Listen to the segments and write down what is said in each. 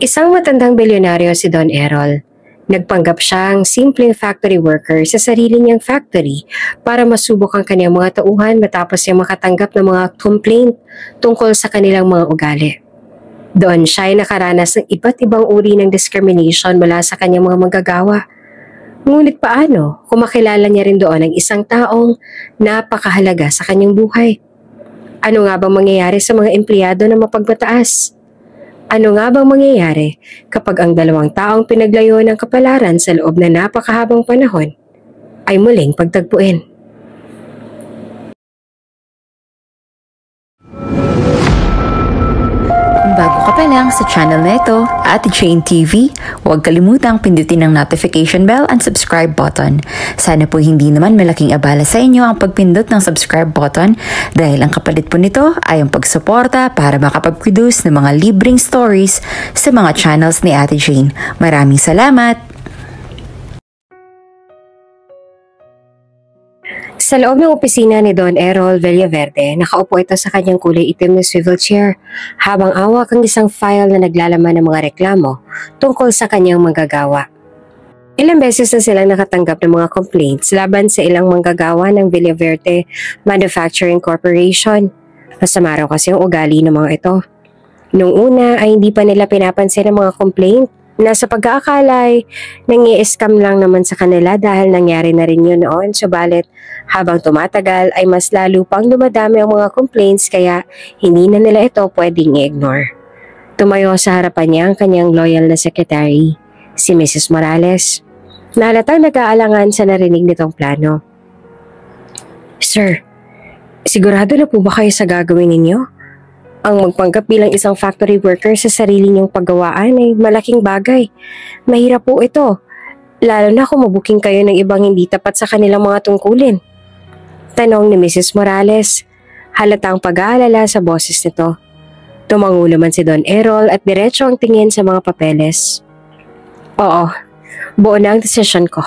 Isang matandang bilyonaryo si Don Errol. Nagpanggap siyang simpleng factory worker sa sarili niyang factory para masubok ang kanyang mga tauhan matapos niyang makatanggap ng mga complaint tungkol sa kanilang mga ugali. Doon siya ay nakaranas ng iba't ibang uri ng discrimination mula sa kanyang mga manggagawa. Ngunit paano kung makilala niya rin doon ang isang taong napakahalaga sa kanyang buhay? Ano nga bang mangyayari sa mga empleyado na mapagmataas? Ano nga bang mangyayari kapag ang dalawang taong pinaglayo ng kapalaran sa loob na napakahabang panahon ay muling pagtagpuin? Kung bago ka pa lang sa channel na ito, Ate Jane TV, huwag kalimutang pindutin ang notification bell and subscribe button. Sana po hindi naman malaking abala sa inyo ang pagpindot ng subscribe button dahil ang kapalit po nito ay ang pagsuporta para makapag-produce ng mga libreng stories sa mga channels ni Ate Jane. Maraming salamat! Sa loob ng opisina ni Don Errol Villaverde, nakaupo ito sa kanyang kulay itim na swivel chair habang awak ang isang file na naglalaman ng mga reklamo tungkol sa kanyang manggagawa. Ilang beses na silang nakatanggap ng mga complaints laban sa ilang manggagawa ng Villaverde Manufacturing Corporation. Masama raw kasi ang ugali ng mga ito. Noong una ay hindi pa nila pinapansin ang mga complaint na sa pag-aakala ay nangi-scam lang naman sa kanila dahil nangyari na rin yun noon. Subalit habang tumatagal ay mas lalo pang dumadami ang mga complaints kaya hindi na nila ito pwedeng i-ignore. Tumayo sa harapan niya ang kanyang loyal na secretary, si Mrs. Morales. Nahalatang nag-aalangan sa narinig nitong plano. Sir, sigurado na po ba kayo sa gagawin ninyo? Ang magpanggap bilang isang factory worker sa sarili niyong paggawaan ay malaking bagay. Mahirap po ito, lalo na kung mabuking kayo ng ibang hindi tapat sa kanilang mga tungkulin. Tanong ni Mrs. Morales, halatang pag-aalala sa boses nito. Tumango naman si Don Errol at diretso ang tingin sa mga papeles. Oo, buo na ang desisyon ko.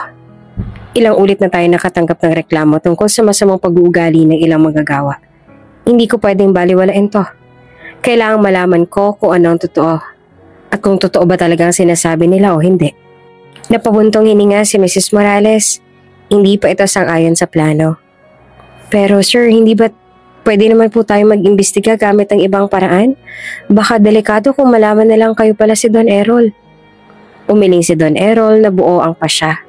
Ilang ulit na tayo nakatanggap ng reklamo tungkol sa masamang pag-uugali ng ilang manggagawa. Hindi ko pwedeng baliwalain to. Kailangang malaman ko kung ano ang totoo at kung totoo ba talagang sinasabi nila o hindi. Napabuntong hininga si Mrs. Morales. Hindi pa ito sang-ayon sa plano. Pero sir, hindi ba pwede naman po tayo mag-imbestiga gamit ang ibang paraan? Baka delikado kung malaman na lang kayo pala si Don Errol. Umiling si Don Errol na buo ang pasya.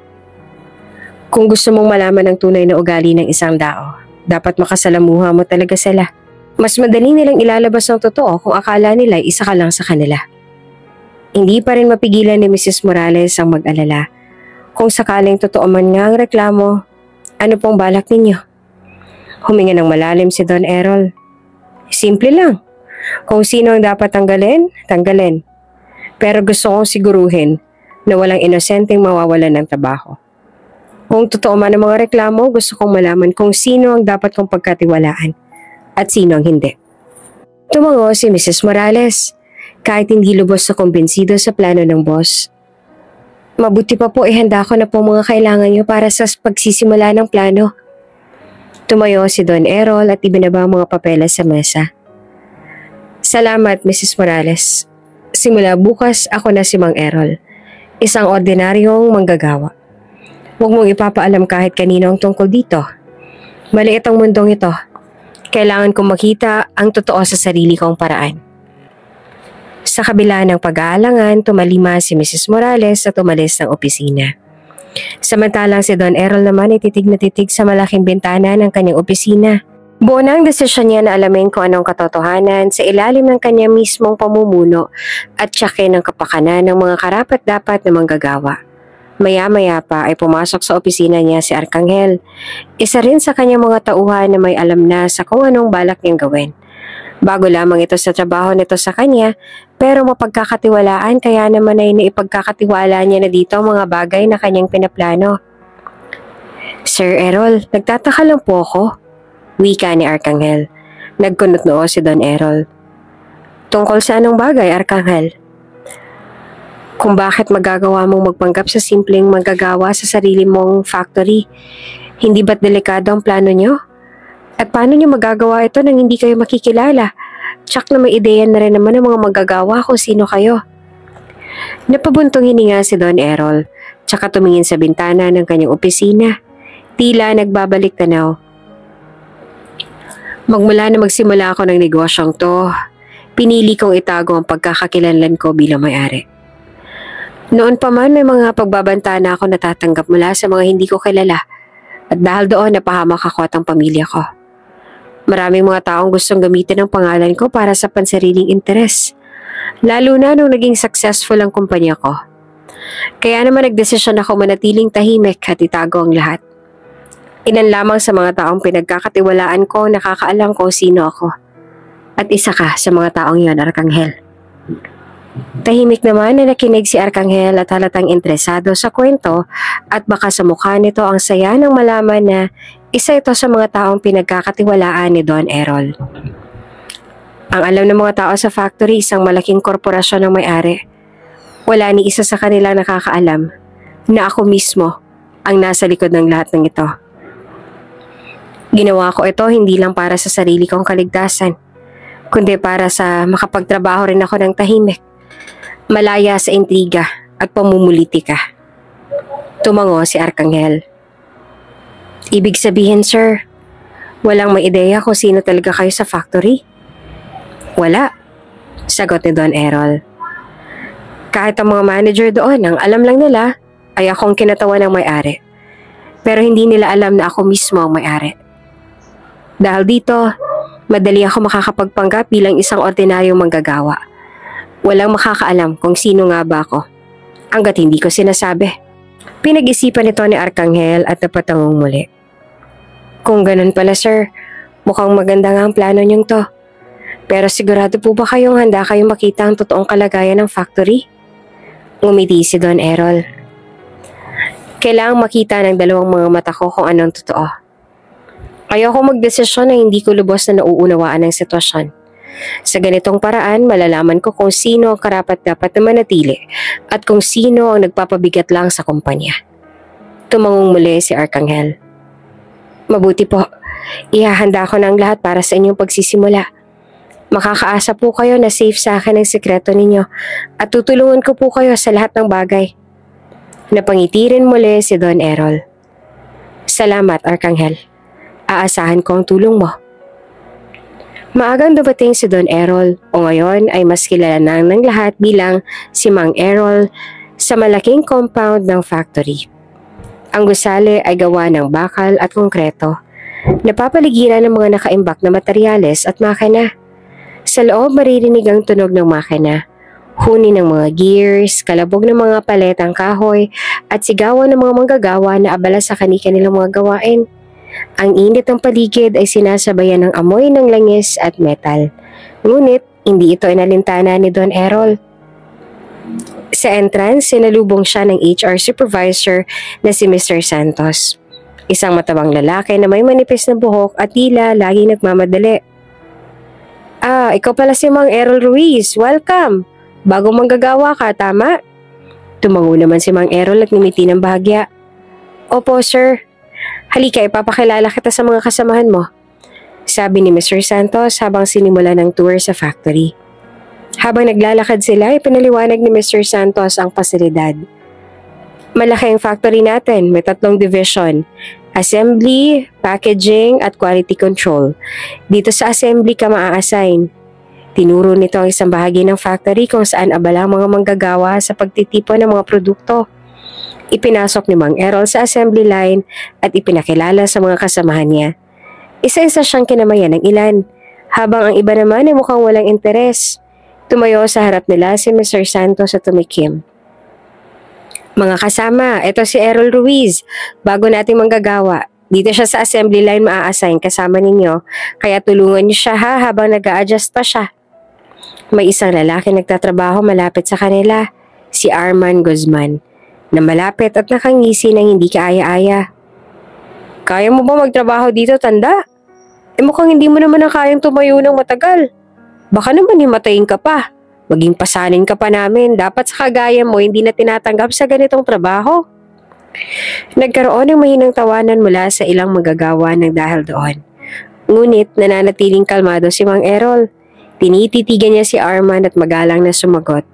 Kung gusto mong malaman ang tunay na ugali ng isang tao, dapat makasalamuha mo talaga sila. Mas madali nilang ilalabas ng totoo kung akala nila isa ka lang sa kanila. Hindi pa rin mapigilan ni Mrs. Morales ang mag-alala. Kung sakaling totoo man nga ang reklamo, ano pong balak ninyo? Huminga ng malalim si Don Errol. Simple lang. Kung sino ang dapat tanggalin, tanggalin. Pero gusto kong siguruhin na walang inosenteng mawawalan ng trabaho. Kung totoo man ang mga reklamo, gusto kong malaman kung sino ang dapat kong pagkatiwalaan at sino ang hindi. Tumango si Mrs. Morales, kahit hindi lubos na kumbinsido sa plano ng boss. Mabuti pa po ihanda ko na po mga kailangan niyo para sa pagsisimula ng plano. Tumayo si Don Errol at ibinaba ang mga papeles sa mesa. Salamat, Mrs. Morales. Simula bukas ako na si Mang Errol, isang ordinaryong manggagawa. Huwag mong ipapaalam kahit kanino ang tungkol dito. Maliit ang mundong ito. Kailangan kong makita ang totoo sa sarili kong paraan. Sa kabila ng pag-aalangan, tumalima si Mrs. Morales at umalis ng opisina. Samantalang si Don Errol naman ay titig na titig sa malaking bintana ng kanyang opisina. Buo na ang desisyon niya na alamin kung anong katotohanan sa ilalim ng kanyang mismong pamumuno at tiyakin ng kapakanan ng mga karapat-dapat na manggagawa. Maya-maya pa ay pumasok sa opisina niya si Arcangel. Isa rin sa kanyang mga tauhan na may alam na sa kung anong balak niyang gawin. Bago lamang ito sa trabaho nito sa kanya, pero mapagkakatiwalaan kaya naman ay naipagkakatiwala niya na dito ang mga bagay na kanyang pinaplano. Sir Errol, nagtataka lang po ako. Wika ni Arcangel. Nagkunot noo si Don Errol. Tungkol sa anong bagay, Arcangel? Kung bakit magagawa mong magpanggap sa simpleng manggagawa sa sarili mong factory. Hindi ba't delikado ang plano nyo? At paano nyo magagawa ito nang hindi kayo makikilala? Tsak na may ideya na rin naman ang mga manggagawa kung sino kayo. Napabuntong hininga si Don Errol, tsaka tumingin sa bintana ng kanyang opisina. Tila nagbabalik tanaw. Magmula na magsimula ako ng negosyong to, pinili kong itago ang pagkakakilanlan ko bilang may-ari. Noon pa man may mga pagbabanta na ako natatanggap mula sa mga hindi ko kilala at dahil doon napahamak ako at ang pamilya ko. Maraming mga taong gustong gamitin ang pangalan ko para sa pansariling interes, lalo na nung naging successful ang kumpanya ko. Kaya naman nagdesisyon ako manatiling tahimik at itago ang lahat. Ilan lamang sa mga taong pinagkakatiwalaan ko nakakaalam kung sino ako. At isa ka sa mga taong yon, Arkanghel. Tahimik naman na nakinig si Arkanghel at halatang interesado sa kwento at baka sa mukha nito ang saya ng malaman na isa ito sa mga taong pinagkakatiwalaan ni Don Errol. Ang alam ng mga tao sa factory, isang malaking korporasyon ang may-ari. Wala ni isa sa kanila nakakaalam na ako mismo ang nasa likod ng lahat ng ito. Ginawa ko ito hindi lang para sa sarili kong kaligtasan, kundi para sa makapagtrabaho rin ako ng tahimik, malaya sa intriga at pamumulitika. Tumango si Arkanghel. Ibig sabihin, sir, walang may ideya kung sino talaga kayo sa factory? Wala, sagot ni Don Errol. Kahit ang mga manager doon, ang alam lang nila ay akong kinatawan ng may-ari. Pero hindi nila alam na ako mismo ang may-ari. Dahil dito, madali ako makakapagpanggap bilang isang ordinaryong manggagawa. Walang makakaalam kung sino nga ba ako, hanggat hindi ko sinasabi. Pinag-isipan ito ni Arkanghel at napatangong muli. Kung ganun pala, sir, mukhang maganda nga ang plano niyong to. Pero sigurado po ba kayong handa kayong makita ang totoong kalagayan ng factory? Ngumiti si Don Errol. Kailangang makita ng dalawang mga mata ko kung anong totoo. Ayoko magdesisyon na hindi ko lubos na nauunawaan ang sitwasyon. Sa ganitong paraan, malalaman ko kung sino ang karapat-dapat na manatili at kung sino ang nagpapabigat lang sa kumpanya. Tumangong muli si Arkanghel. Mabuti po, ihahanda ko na ang lahat para sa inyong pagsisimula. Makakaasa po kayo na safe sa akin ang sekreto ninyo at tutulungan ko po kayo sa lahat ng bagay. Napangiti rin muli si Don Errol. Salamat, Arkanghel. Aasahan ko ang tulong mo. Maagang dumating si Don Errol o ngayon ay mas kilala na ng lahat bilang si Mang Errol sa malaking compound ng factory. Ang gusali ay gawa ng bakal at konkreto. Napapaligiran ng mga nakaimbak na materyales at makina. Sa loob maririnig ang tunog ng makina, huni ng mga gears, kalabog ng mga paletang kahoy at sigawan ng mga manggagawa na abala sa kani-kanilang mga gawain. Ang init ng paligid ay sinasabayan ng amoy ng langis at metal. Ngunit, hindi ito inalintana ni Don Errol. Sa entrance, sinalubong siya ng HR supervisor na si Mr. Santos. Isang matabang lalaki na may manipis na buhok at tila laging nagmamadali. Ikaw pala si Mang Errol Ruiz. Welcome! Bagong manggagawa ka, tama? Tumango naman si Mang Errol at ngumiti ng bahagya. Opo, sir. Halika, ipapakilala kita sa mga kasamahan mo, sabi ni Mr. Santos habang sinimula ng tour sa factory. Habang naglalakad sila, ipinaliwanag ni Mr. Santos ang pasilidad. Malaki ang factory natin, may 3 division: assembly, packaging at quality control. Dito sa assembly ka maa-assign. Tinuro nito ang isang bahagi ng factory kung saan abala ang mga manggagawa sa pagtitipon ng mga produkto. Ipinasok ni Mang Errol sa assembly line at ipinakilala sa mga kasamahan niya. Isa-isa siyang kinamayan ng ilan, habang ang iba naman ay mukhang walang interes. Tumayo sa harap nila si Mr. Santos at tumikim. Mga kasama, ito si Errol Ruiz, bago nating manggagawa. Dito siya sa assembly line maa-assign kasama ninyo, kaya tulungan niyo siya habang nag-a-adjust pa siya. May isang lalaki nagtatrabaho malapit sa kanila, si Arman Guzman, na malapit at nakangisi ng hindi kaaya-aya. Kaya mo ba magtrabaho dito, tanda? Mukhang hindi mo naman na kayang tumayo ng matagal. Baka naman himatayin ka pa. Maging pasanin ka pa namin. Dapat sa kagaya mo hindi na tinatanggap sa ganitong trabaho. Nagkaroon ng mahinang tawanan mula sa ilang magagawa ng dahil doon. Ngunit nananatiling kalmado si Mang Errol. Tinititigan niya si Arman at magalang na sumagot.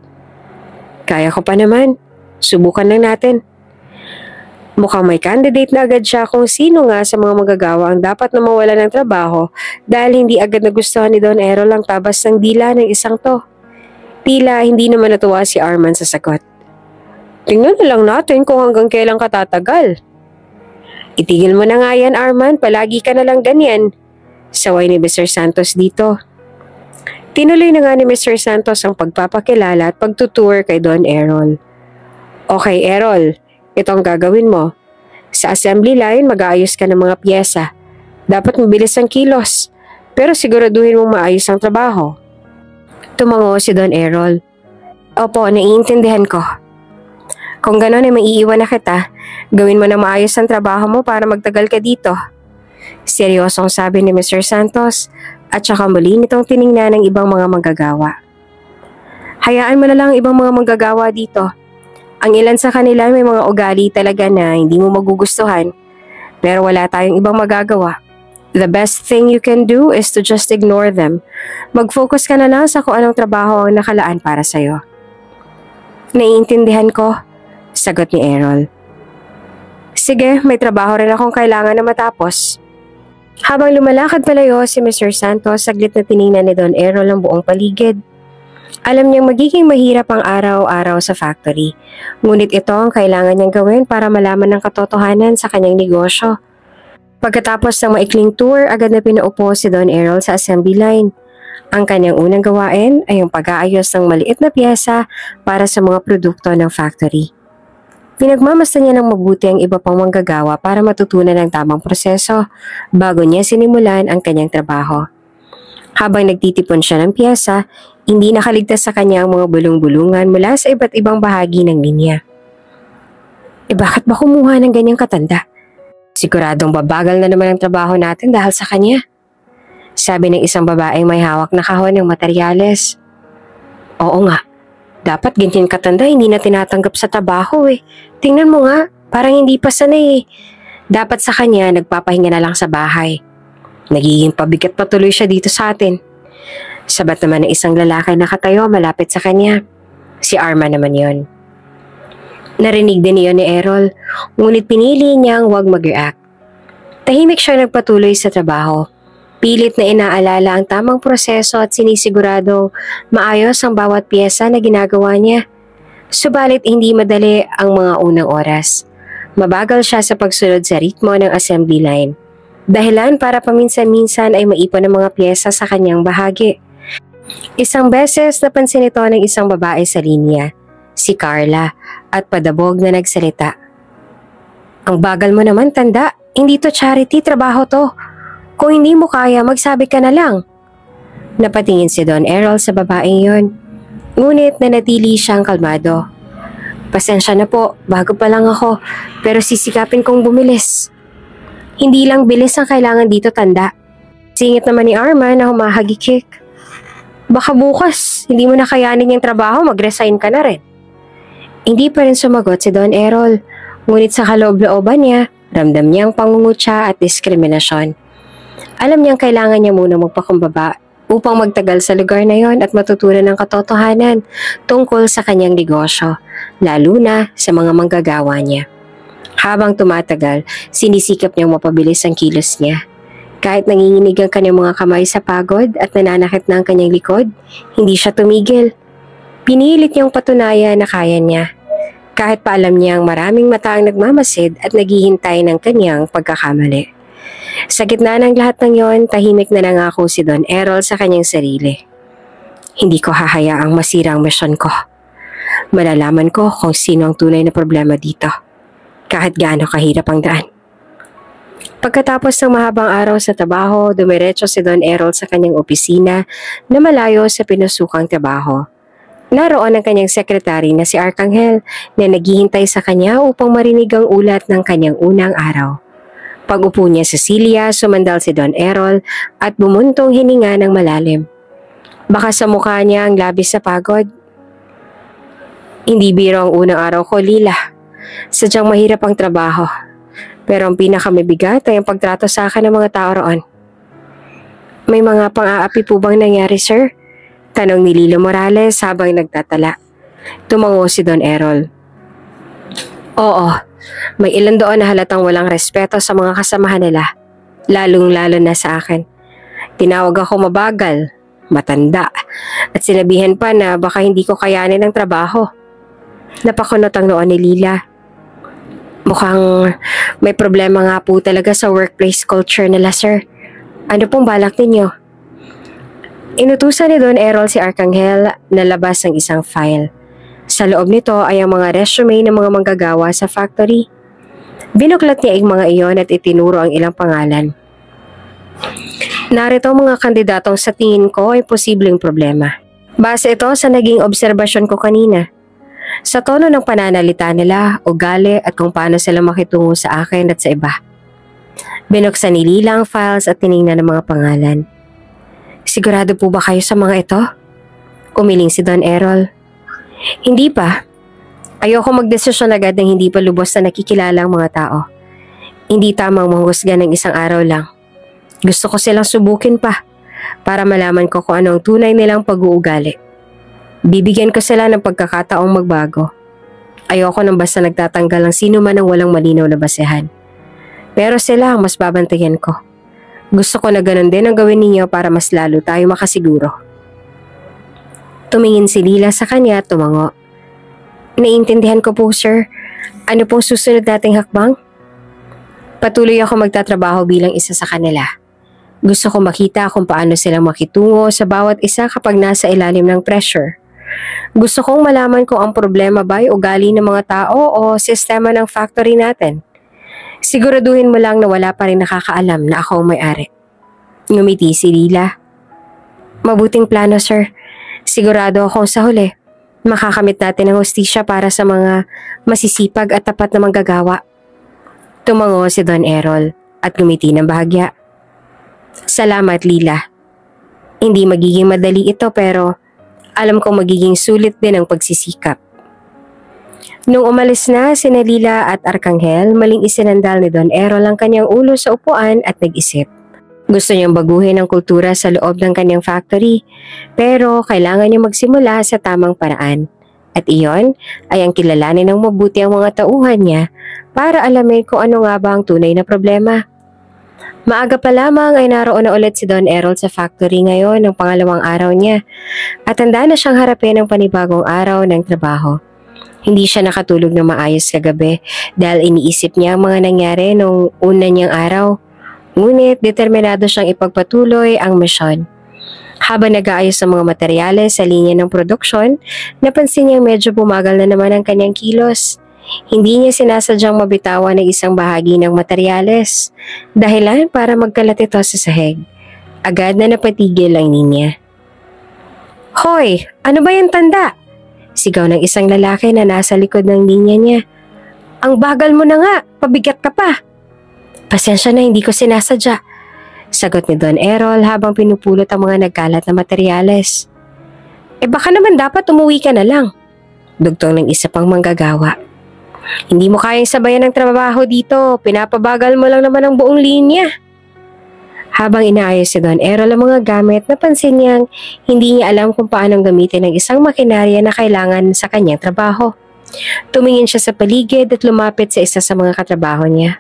Kaya ko pa naman. Subukan lang natin. Mukhang may candidate na agad siya kung sino nga sa mga magagawa ang dapat na mawala ng trabaho dahil hindi agad nagustuhan ni Don Errol ang tabas ng dila ng isang to. Tila hindi naman natuwa si Arman sa sagot. Tingnan na lang natin kung hanggang kailan ka tatagal. Itigil mo na nga yan, Arman, palagi ka na lang ganyan. Saway ni Mr. Santos dito. Tinuloy na nga ni Mr. Santos ang pagpapakilala at pagtutour kay Don Errol. Okay, Errol, ito ang gagawin mo. Sa assembly line, mag-aayos ka ng mga piyesa. Dapat mabilis ang kilos, pero siguraduhin mong maayos ang trabaho. Tumango si Don Errol. Opo, naiintindihan ko. Kung gano'n ay maiiwan na kita, gawin mo na maayos ang trabaho mo para magtagal ka dito. Seryosong sabi ni Mr. Santos at saka muli nitong tiningnan ng ibang mga manggagawa. Hayaan mo na lang ang ibang mga manggagawa dito. Ang ilan sa kanila may mga ugali talaga na hindi mo magugustuhan, pero wala tayong ibang magagawa. The best thing you can do is to just ignore them. Mag-focus ka na lang sa kung anong trabaho ang nakalaan para sa'yo. Naiintindihan ko, sagot ni Errol. Sige, may trabaho rin akong kailangan na matapos. Habang lumalakad palayo si Mr. Santos, saglit na tiningnan ni Don Errol ang buong paligid. Alam niyang magiging mahirap ang araw-araw sa factory, ngunit ito ang kailangan niyang gawin para malaman ng katotohanan sa kanyang negosyo. Pagkatapos ng maikling tour, agad na pinaupo si Don Errol sa assembly line. Ang kanyang unang gawain ay ang pag-aayos ng maliit na piyesa para sa mga produkto ng factory. Pinagmamasdan niya ng mabuti ang iba pang manggagawa para matutunan ang tamang proseso bago niya sinimulan ang kanyang trabaho. Habang nagtitipon siya ng piyesa, hindi nakaligtas sa kanya ang mga bulong-bulungan mula sa iba't ibang bahagi ng linya. Bakit ba kumuha ng ganyang katanda? Siguradong babagal na naman ang trabaho natin dahil sa kanya. Sabi ng isang babaeng may hawak na kahon ng materyales. Oo nga, dapat ganyan katanda hindi na tinatanggap sa trabaho eh. Tingnan mo nga, parang hindi pa sanay eh. Dapat sa kanya nagpapahinga na lang sa bahay. Nagiging pabigat patuloy siya dito sa atin. Sabat naman ng isang lalaki na nakatayo malapit sa kanya. Si Arman naman yon. Narinig din niyon ni Errol, ngunit pinili niyang huwag mag-react. Tahimik siya nagpatuloy sa trabaho. Pilit na inaalala ang tamang proseso at sinisiguradong maayos ang bawat piyesa na ginagawa niya. Subalit hindi madali ang mga unang oras. Mabagal siya sa pagsunod sa ritmo ng assembly line. Dahilan para paminsan-minsan ay maipon ang mga piyesa sa kanyang bahagi. Isang beses napansin ito ng isang babae sa linya, si Carla, at padabog na nagsalita. Ang bagal mo naman, tanda. Hindi to charity, trabaho to. Kung hindi mo kaya, magsabi ka na lang. Napatingin si Don Errol sa babaeng yon. Ngunit nanatili siyang kalmado. Pasensya na po, bago pa lang ako, pero sisikapin kong bumilis. Hindi lang bilis ang kailangan dito, tanda. Singit naman ni Arman na humahagikik. Baka bukas, hindi mo na kayanin yung trabaho, mag-resign ka na rin. Hindi pa rin sumagot si Don Errol, ngunit sa kaloob-looban niya, ramdam niya ang pangungutya at diskriminasyon. Alam niyang kailangan niya muna magpakumbaba upang magtagal sa lugar na yon at matutunan ng katotohanan tungkol sa kanyang negosyo, lalo na sa mga manggagawa niya. Habang tumatagal, sinisikap niyang mapabilis ang kilos niya. Kahit nanginginig ang kanyang mga kamay sa pagod at nananakit na ang kanyang likod, hindi siya tumigil. Pinilit niyang patunayan na kaya niya. Kahit pa alam niyang maraming mata ang nagmamasid at naghihintay ng kanyang pagkakamali. Sa gitna ng lahat ng yon, tahimik na nangako si Don Errol sa kanyang sarili. Hindi ko hahayaang masira ang misyon ko. Malalaman ko kung sino ang tunay na problema dito. Kahit gaano kahirap ang daan. Pagkatapos ng mahabang araw sa trabaho, dumiretso si Don Errol sa kanyang opisina na malayo sa pinusukang trabaho. Naroon ang kanyang sekretary na si Arcangel na naghihintay sa kanya upang marinig ang ulat ng kanyang unang araw. Pag-upo niya sa silya, sumandal si Don Errol at bumuntong hininga ng malalim. Baka sa mukha niya ang labis sa pagod. Hindi biro ang unang araw ko, Lila. Sadyang mahirap ang trabaho. Pero ang pinakamabigat ay ang pagtrato sa akin ng mga tao roon. May mga pang-aapi po bang nangyari, sir? Tanong ni Lilo Morales habang nagtatala. Tumango si Don Errol. Oo, may ilan doon na halatang walang respeto sa mga kasamahan nila, lalong-lalo na sa akin. Tinawag ako mabagal, matanda, at sinabihan pa na baka hindi ko kayanin ang trabaho. Napakunot ang noon ni Lila. Mukhang may problema nga po talaga sa workplace culture nila, sir. Ano pong balak ninyo? Inutusan ni Don Errol si Arcangel na labas ng isang file. Sa loob nito ay ang mga resume ng mga manggagawa sa factory. Binuklat niya ang mga iyon at itinuro ang ilang pangalan. Narito ang mga kandidatong sa tingin ko ay posibleng problema. Base ito sa naging obserbasyon ko kanina. Sa tono ng pananalita nila, ugali at kung paano sila makitungo sa akin at sa iba. Binuksan ni Lila ang files at tiningnan ang mga pangalan. Sigurado po ba kayo sa mga ito? Umiling si Don Errol. Hindi pa. Ayoko magdesisyon agad ng hindi pa lubos na nakikilala ang mga tao. Hindi tamang manghusga ng isang araw lang. Gusto ko silang subukin pa para malaman ko kung ano ang tunay nilang pag-uugali. Bibigyan ko sila ng pagkakataong magbago. Ayoko nang basta nagtatanggal ng sino man ang walang malinaw na basehan. Pero sila ang mas babantayan ko. Gusto ko na ganun din ang gawin ninyo para mas lalo tayo makasiguro. Tumingin si Lila sa kanya at tumango. Naiintindihan ko po, sir. Ano pong susunod nating hakbang? Patuloy ako magtatrabaho bilang isa sa kanila. Gusto ko makita kung paano silang makitungo sa bawat isa kapag nasa ilalim ng pressure. Gusto kong malaman kung ang problema ba ay ugali ng mga tao o sistema ng factory natin. Siguraduhin mo lang na wala pa rin nakakaalam na ako ang may-ari. Ngumiti si Lila. Mabuting plano, sir. Sigurado akong sa huli, makakamit natin ang hustisya para sa mga masisipag at tapat na manggagawa. Tumango si Don Errol at ngumiti ng bahagya. Salamat, Lila. Hindi magiging madali ito pero alam kong magiging sulit din ang pagsisikap. Nung umalis na sina Lila at Arcangel, maling isinandal ni Don Errol ang kanyang ulo sa upuan at nag-isip. Gusto niyang baguhin ang kultura sa loob ng kanyang factory, pero kailangan niyang magsimula sa tamang paraan. At iyon ay ang kilalanin ng mabuti ang mga tauhan niya para alamin kung ano nga ba ang tunay na problema. Maaga pa lamang ay naroon na ulit si Don Errol sa factory ngayon ng pangalawang araw niya at handa na siyang harapin ang panibagong araw ng trabaho. Hindi siya nakatulog na maayos kagabi dahil iniisip niya ang mga nangyari nung una niyang araw. Ngunit determinado siyang ipagpatuloy ang misyon. Habang nag-aayos ng mga materyales sa linya ng produksyon, napansin niyang medyo bumagal na naman ang kanyang kilos. Hindi niya sinasadyang mabitawan ng isang bahagi ng materyales, dahilan para magkalat ito sa sahig. Agad na napatigil ang linya. Hoy! Ano ba yung tanda? Sigaw ng isang lalaki na nasa likod ng linya niya. Ang bagal mo na nga, pabigat ka pa. Pasensya na, hindi ko sinasadya. Sagot ni Don Errol habang pinupulot ang mga nagkalat na materyales. Baka naman dapat umuwi ka na lang. Dugtong ng isa pang manggagawa. Hindi mo kayang sabayan ng trabaho dito, pinapabagal mo lang naman ang buong linya. Habang inaayos si Don Errol ang mga gamit, napansin niyang hindi niya alam kung paano gamitin ang isang makinarya na kailangan sa kanyang trabaho. Tumingin siya sa paligid at lumapit sa isa sa mga katrabaho niya.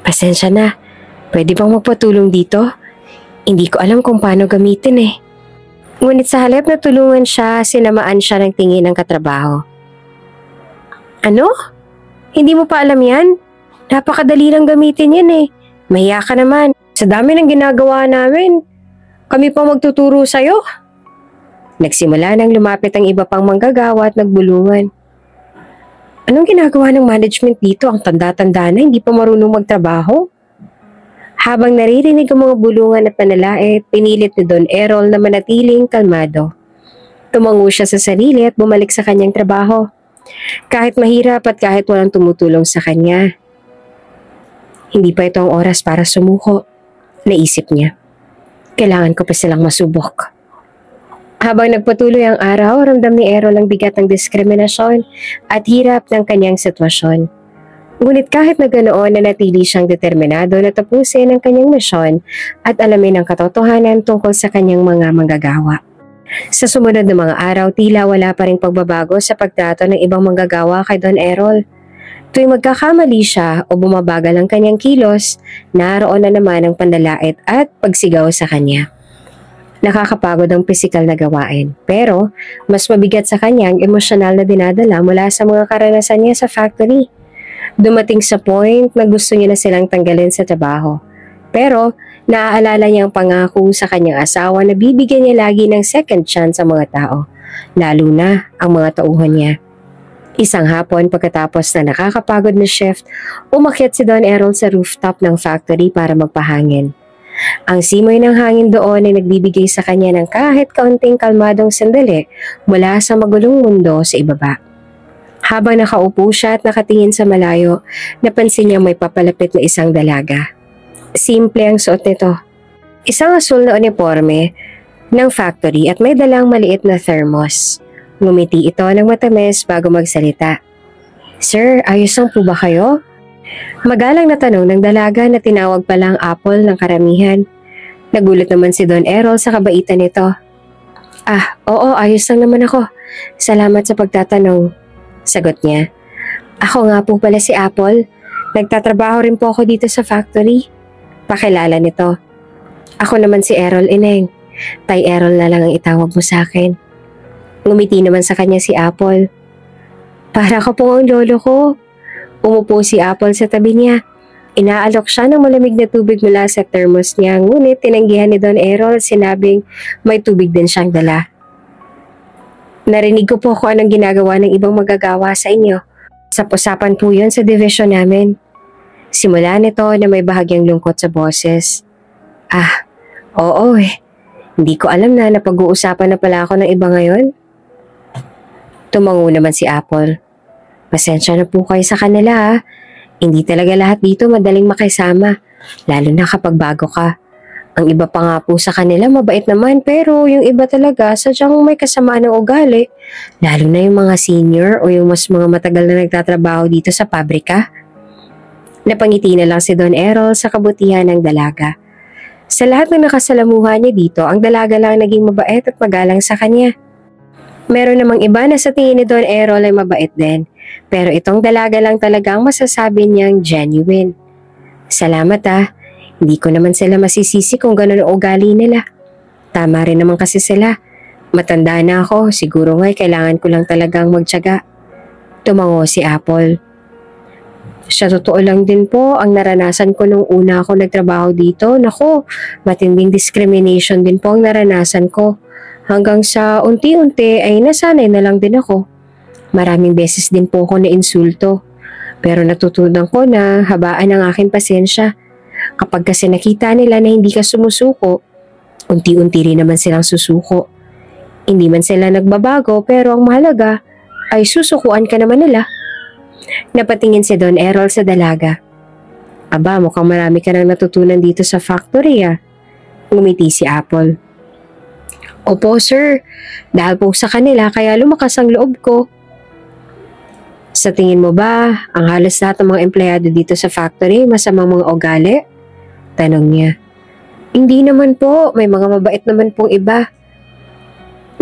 Pasensya na, pwede bang magpatulong dito? Hindi ko alam kung paano gamitin eh. Ngunit sa halip na tulungan siya, sinamaan siya ng tingin ng katrabaho. Ano? Hindi mo pa alam yan? Napakadali lang gamitin yan eh. Mahiya ka naman. Sa dami ng ginagawa namin, kami pa magtuturo sa'yo. Nagsimula nang lumapit ang iba pang manggagawa at nagbulungan. Anong ginagawa ng management dito? Ang tanda-tanda na, hindi pa marunong magtrabaho. Habang naririnig ang mga bulungan at panalait, pinilit ni Don Errol na manatiling kalmado. Tumango siya sa sarili at bumalik sa kanyang trabaho. Kahit mahirap at kahit walang tumutulong sa kanya. Hindi pa ito ang oras para sumuko. Naisip niya. Kailangan ko pa silang masubok. Habang nagpatuloy ang araw, ramdam ni Errol ang bigat ng diskriminasyon at hirap ng kanyang sitwasyon. Ngunit kahit na ganoon, nanatili siyang determinado na tapusin ang kanyang misyon at alamin ang katotohanan tungkol sa kanyang mga manggagawa. Sa sumunod na mga araw, tila wala pa ring pagbabago sa pagtrato ng ibang manggagawa kay Don Errol. Tuwing magkakamali siya o bumabagal ang kanyang kilos, naroon na naman ang panlalait at pagsigaw sa kanya. Nakakapagod ang pisikal na gawain, pero mas mabigat sa kanya ang emosyonal na dinadala mula sa mga karanasan niya sa factory. Dumating sa point na gusto niya na silang tanggalin sa trabaho. Pero naaalala niya ang pangako sa kanyang asawa na bibigyan niya lagi ng second chance sa mga tao, lalo na ang mga tauhan niya. Isang hapon pagkatapos na nakakapagod na shift, umakyat si Don Errol sa rooftop ng factory para magpahangin. Ang simoy ng hangin doon ay nagbibigay sa kanya ng kahit kaunting kalmadong sandali mula sa magulong mundo sa ibaba. Habang nakaupo siya at nakatingin sa malayo, napansin niya may papalapit na isang dalaga. Simple ang suot nito. Isang asul na uniforme ng factory at may dalang maliit na thermos. Ngumiti ito ng matamis bago magsalita. "Sir, ayos lang po ba kayo?" Magalang na tanong ng dalaga na tinawag palang Apple ng karamihan. Nagulat naman si Don Errol sa kabaitan nito. "Ah, oo, ayos lang naman ako. Salamat sa pagtatanong," sagot niya. "Ako nga po pala si Apple. Nagtatrabaho rin po ako dito sa factory." Pakilala nito. "Ako naman si Errol, Ineng. Tay Errol na lang ang itawag mo sa akin." Ngumiti naman sa kanya si Apple. "Para ka po ang lolo ko." Umupo si Apple sa tabi niya. Inaalok siya ng malamig na tubig mula sa thermos niya, ngunit tinanggihan ni Don Errol at sinabing may tubig din siyang dala. "Narinig ko po kung anong ginagawa ng ibang magagawa sa inyo. Usap-usapan po yun sa division namin." Simula nito na may bahagyang lungkot sa boses. "Ah, oo eh. Hindi ko alam na napag-uusapan na pala ako ng iba ngayon." Tumango naman si Apple. "Pasensya na po kayo sa kanila ha. Hindi talaga lahat dito madaling makisama, lalo na kapag bago ka. Ang iba pa nga po sa kanila mabait naman, pero yung iba talaga sadyang may kasamaan ng ugali, lalo na yung mga senior o yung mas mga matagal na nagtatrabaho dito sa pabrika." Napangiti na lang si Don Errol sa kabutihan ng dalaga. Sa lahat ng nakasalamuhan niya dito, ang dalaga lang naging mabait at magalang sa kanya. Meron namang iba na sa tingin ni Don Errol ay mabait din, pero itong dalaga lang talagang masasabi niyang genuine. "Salamat ah, hindi ko naman sila masisisi kung gano'n ang ugali nila. Tama rin naman kasi sila. Matanda na ako, siguro nga'y kailangan ko lang talagang magtiyaga." Tumango si Apple. "Sa totoo lang din po, ang naranasan ko nung una ako nagtrabaho dito, naku, matinding discrimination din po ang naranasan ko. Hanggang sa unti-unti ay nasanay na lang din ako. Maraming beses din po ako na-insulto. Pero natutunan ko na habaan ang aking pasensya. Kapag kasi nakita nila na hindi ka sumusuko, unti-unti rin naman silang susuko. Hindi man sila nagbabago, pero ang mahalaga ay susukuan ka naman nila." Napatingin si Don Errol sa dalaga. "Aba, mukhang marami ka nang natutunan dito sa factory ah." Ngumiti si Apple. "Opo sir, dahil po sa kanila kaya lumakas ang loob ko." "Sa tingin mo ba, ang halos lahat ng mga empleyado dito sa factory masamang mga ugali?" Tanong niya. "Hindi naman po, may mga mabait naman pong iba."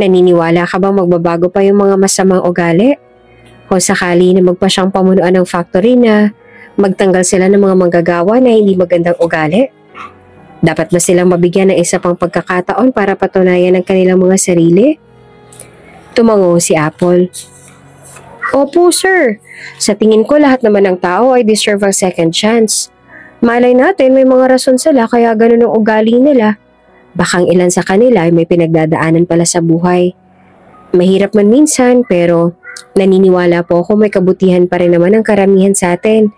"Naniniwala ka bang magbabago pa yung mga masamang ugali? Kung sakali na magpa siyang pamunuan ng factory na magtanggal sila ng mga manggagawa na hindi magandang ugali? Dapat ba silang mabigyan ng isa pang pagkakataon para patunayan ang kanilang mga sarili?" Tumango si Apple. "Opo sir, sa tingin ko lahat naman ng tao ay deserve ang second chance. Malay natin may mga rason sila kaya ganun ang ugali nila. Bakang ilan sa kanila ay may pinagdadaanan pala sa buhay. Mahirap man minsan, pero naniniwala po ako may kabutihan pa rin naman ang karamihan sa atin.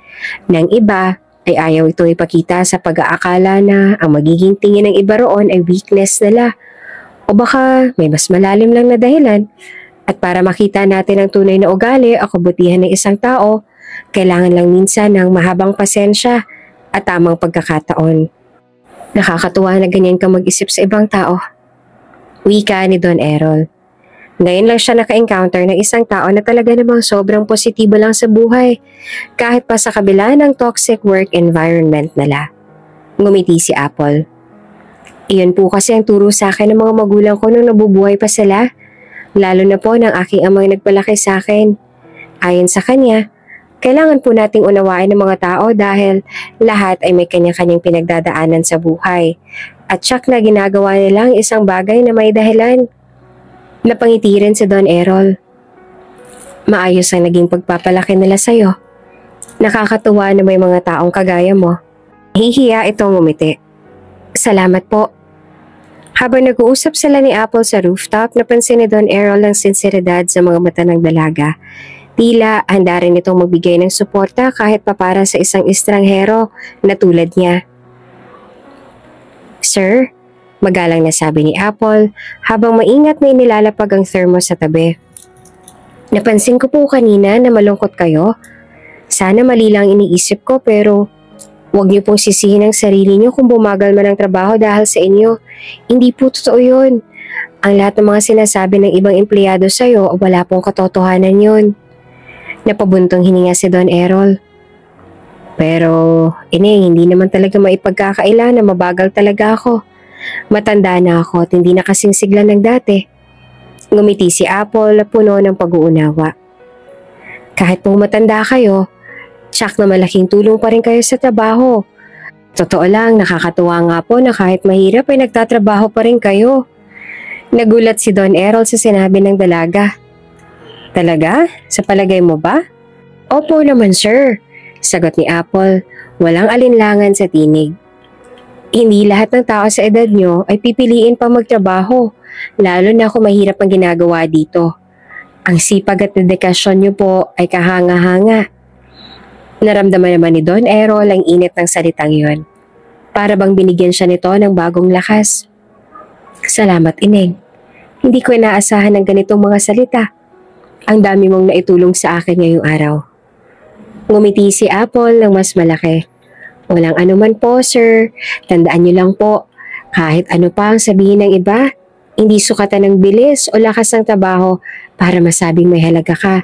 Nang iba ay ayaw itong ipakita sa pag-aakala na ang magiging tingin ng iba roon ay weakness nila. O baka may mas malalim lang na dahilan. At para makita natin ang tunay na ugali o kabutihan ng isang tao, kailangan lang minsan ng mahabang pasensya at tamang pagkakataon." Nakakatuwa na ganyan ka mag-isip sa ibang tao. Wika ni Don Errol. Ngayon lang siya naka-encounter ng isang tao na talaga namang sobrang positibo lang sa buhay, kahit pa sa kabila ng toxic work environment nila. Ngumiti si Apple. Iyon po kasi ang turo sa akin ng mga magulang ko nung nabubuhay pa sila. Lalo na po ng aking amang nagpalaki sa akin. Ayon sa kanya, kailangan po nating unawain ng mga tao dahil lahat ay may kanya-kanyang pinagdadaanan sa buhay. At tsak na ginagawa nila ang isang bagay na may dahilan. Napangiti rin si Don Errol. Maayos ang naging pagpapalaki nila sa'yo. Nakakatuwa na may mga taong kagaya mo. Hihiya itong umiti. Salamat po. Habang nag-uusap sila ni Apple sa rooftop, napansin ni Don Errol ang sinseridad sa mga mata ng dalaga. Tila handa rin itong magbigay ng suporta kahit pa para sa isang estranghero na tulad niya. Sir, magalang na sabi ni Apple habang maingat na inilalapag ang thermos sa tabi. Napansin ko po kanina na malungkot kayo. Sana mali lang iniisip ko pero huwag niyo pong sisihin ang sarili niyo kung bumagal man ang trabaho dahil sa inyo. Hindi po totoo yun. Ang lahat ng mga sinasabi ng ibang empleyado sa'yo, wala pong katotohanan yun. Napabuntong hininga si Don Errol. Pero, hindi naman talaga maipagkakaila na mabagal talaga ako. Matanda na ako at hindi na kasing sigla ng dati. Ngumiti si Apple na puno ng pag-uunawa. Kahit po matanda kayo, tsak na malaking tulong pa rin kayo sa trabaho. Totoo lang, nakakatuwa nga po na kahit mahirap ay nagtatrabaho pa rin kayo. Nagulat si Don Errol sa sinabi ng dalaga. Talaga? Sa palagay mo ba? Opo naman sir, sagot ni Apple, walang alinlangan sa tinig. Hindi lahat ng tao sa edad nyo ay pipiliin pa magtrabaho, lalo na kung mahirap ang ginagawa dito. Ang sipag at dedikasyon nyo po ay kahanga-hanga. Naramdaman naman ni Don Errol ang init ng salitang yon. Para bang binigyan siya nito ng bagong lakas. Salamat, Ineng. Hindi ko inaasahan ng ganitong mga salita. Ang dami mong naitulong sa akin ngayong araw. Ngumiti si Apple ng mas malaki. Walang anuman po, sir. Tandaan niyo lang po, kahit ano pa ang sabihin ng iba, hindi sukatan ng bilis o lakas ng trabaho para masabing may halaga ka.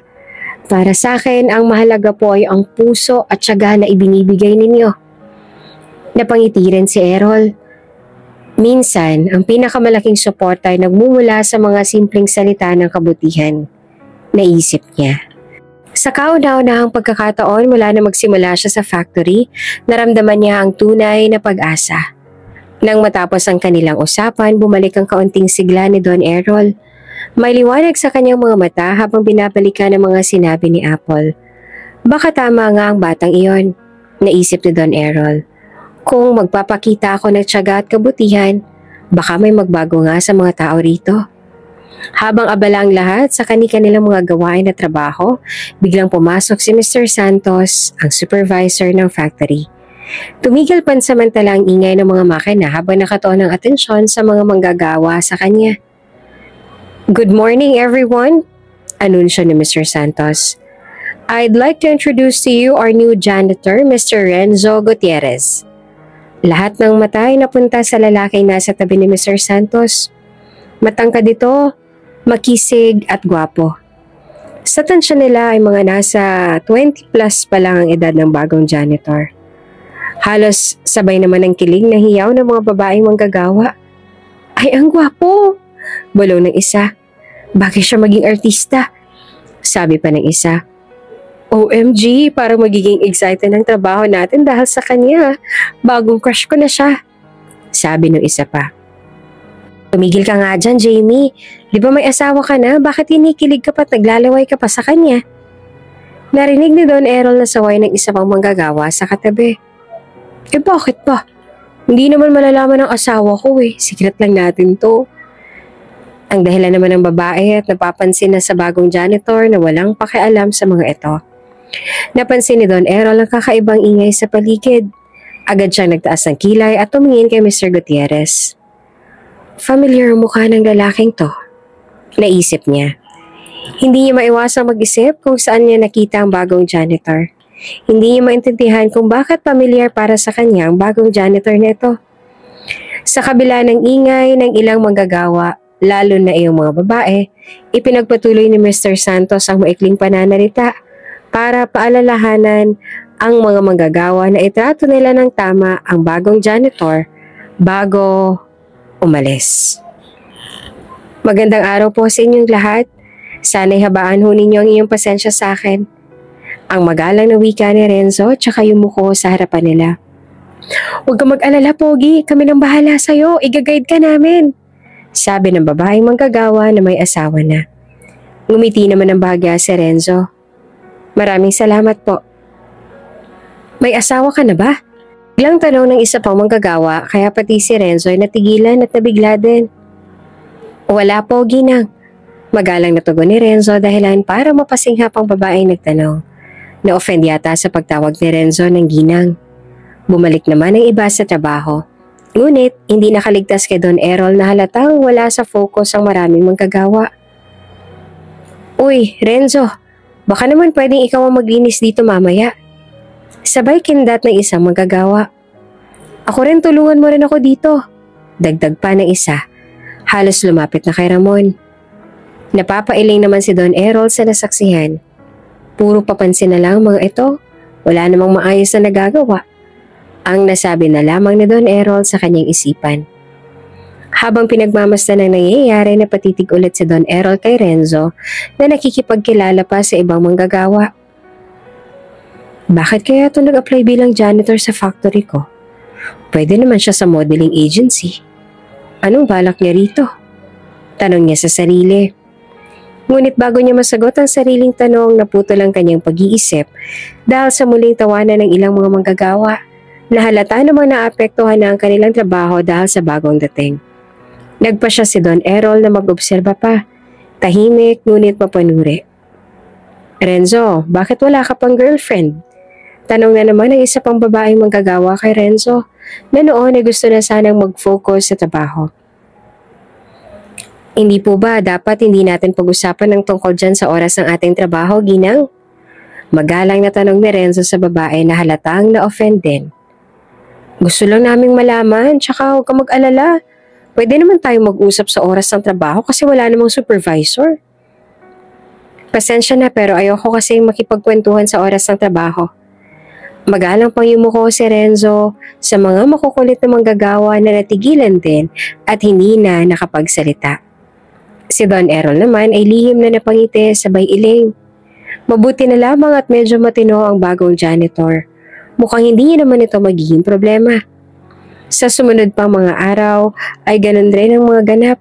Para sa akin, ang mahalaga po ay ang puso at tiyaga na ibinibigay ninyo. Napangiti rin si Errol. Minsan, ang pinakamalaking suporta ay nagmumula sa mga simpleng salita ng kabutihan. Naisip niya. Sa kauna-unahang pagkakataon mula na magsimula siya sa factory, naramdaman niya ang tunay na pag-asa. Nang matapos ang kanilang usapan, bumalik ang kaunting sigla ni Don Errol. May liwanag sa kanyang mga mata habang binabalikan ang mga sinabi ni Apple. Baka tama nga ang batang iyon, naisip ni Don Errol. Kung magpapakita ako ng tiyaga at kabutihan, baka may magbago nga sa mga tao rito. Habang abala ang lahat sa kanilang mga gawain at trabaho, biglang pumasok si Mr. Santos, ang supervisor ng factory. Tumigil pansamantala ang ingay ng mga makina habang nakatuon ang atensyon sa mga manggagawa sa kanya. Good morning everyone, anunsyo ni Mr. Santos. I'd like to introduce to you our new janitor, Mr. Renzo Gutierrez. Lahat ng mata ay napunta sa lalaking nasa tabi ni Mr. Santos. Matangkad ito, makisig at gwapo. Sa tansya nila ay mga nasa 20 plus pa lang ang edad ng bagong janitor. Halos sabay naman ang kilig na hiyaw ng mga babaeng manggagawa. Ay, ang gwapo! Bulong ng isa. Bakit siya maging artista? Sabi pa ng isa. OMG, parang magiging excited ang trabaho natin dahil sa kanya. Bagong crush ko na siya. Sabi ng isa pa. Tumigil ka nga dyan, Jamie. Di ba may asawa ka na? Bakit inikilig ka pa't naglalaway ka pa sa kanya? Narinig ni Don Errol na saway ng isa pang manggagawa sa katabi. Eh bakit pa? Hindi naman malalaman ng asawa ko eh. Secret lang natin to. Ang dahilan naman ng babae at napapansin na sa bagong janitor na walang pakialam sa mga ito. Napansin ni Don Errol ang kakaibang ingay sa paligid. Agad siyang nagtaas ng kilay at tumingin kay Mr. Gutierrez. Familiar ang mukha ng lalaking to, naisip niya. Hindi niya maiwasang mag-isip kung saan niya nakita ang bagong janitor. Hindi niya maintindihan kung bakit familiar para sa kanya ang bagong janitor na ito. Sa kabila ng ingay ng ilang manggagawa, lalo na iyong mga babae, ipinagpatuloy ni Mr. Santos ang maikling pananalita para paalalahanan ang mga manggagawa na itrato nila ng tama ang bagong janitor bago umalis. Magandang araw po sa inyong lahat. Sana'y habaan ho ninyo ang iyong pasensya sa akin. Ang magalang na wika ni Renzo tsaka yumuko sa harapan nila. Huwag kang mag-alala, Pogi. Kami nang bahala sa'yo. Iga-guide ka namin. Sabi ng babaeng manggagawa na may asawa na. Ngumiti naman ng bahagya si Renzo. Maraming salamat po. May asawa ka na ba? Biglang tanong ng isa pang manggagawa kaya pati si Renzo ay natigilan at nabigla din. Wala, Pogi nang. Magalang na tugon ni Renzo dahilan para mapasinghap ang babaeng nagtanong. Na-offend yata sa pagtawag ni Renzo ng ginang. Bumalik naman ang iba sa trabaho. Ngunit hindi nakaligtas kay Don Errol na halatang wala sa focus ang maraming manggagawa. Uy, Renzo, baka naman pwedeng ikaw ang maglinis dito mamaya. Sabay kindat ng isang manggagawa. Ako rin, tulungan mo rin ako dito. Dagdag pa ng isa. Halos lumapit na kay Ramon. Napapailing naman si Don Errol sa nasaksihan. Puro papansin na lang mga ito. Wala namang maayos na nagagawa. Ang nasabi na lamang ni Don Errol sa kanyang isipan. Habang pinagmamasdan ng nangyayari, napatitig ulit si Don Errol kay Renzo na nakikipagkilala pa sa ibang manggagawa. Bakit kaya ito nag-apply bilang janitor sa factory ko? Pwede naman siya sa modeling agency. Anong balak niya rito? Tanong niya sa sarili. Ngunit bago niya masagot ang sariling tanong, naputol ang kanyang pag-iisip dahil sa muling tawanan ng ilang mga manggagawa na halata namang naapektuhan na ang kanilang trabaho dahil sa bagong dating. Nagpa siya si Don Errol na mag-obserba pa. Tahimik ngunit mapanuri. Renzo, bakit wala ka pang girlfriend? Tanong na naman ng isa pang babaeng manggagawa kay Renzo na noon ay gusto na sanang mag-focus sa trabaho. Hindi po ba dapat hindi natin pag-usapan ng tungkol dyan sa oras ng ating trabaho, Ginang? Magalang na tanong ni Renzo sa babae na halatang na-offend din. Gusto lang naming malaman, tsaka huwag kang mag-alala. Pwede naman tayo mag-usap sa oras ng trabaho kasi wala namang supervisor. Pasensya na pero ayoko kasi makipagkwentuhan sa oras ng trabaho. Magalang pang yumuko si Renzo sa mga makukulit na manggagawa na natigilan din at hindi na nakapagsalita. Si Don Errol naman ay lihim na napangiti sabay iling. Mabuti na lamang at medyo matino ang bagong janitor. Mukhang hindi naman ito magiging problema. Sa sumunod pang mga araw ay ganun rin ang mga ganap.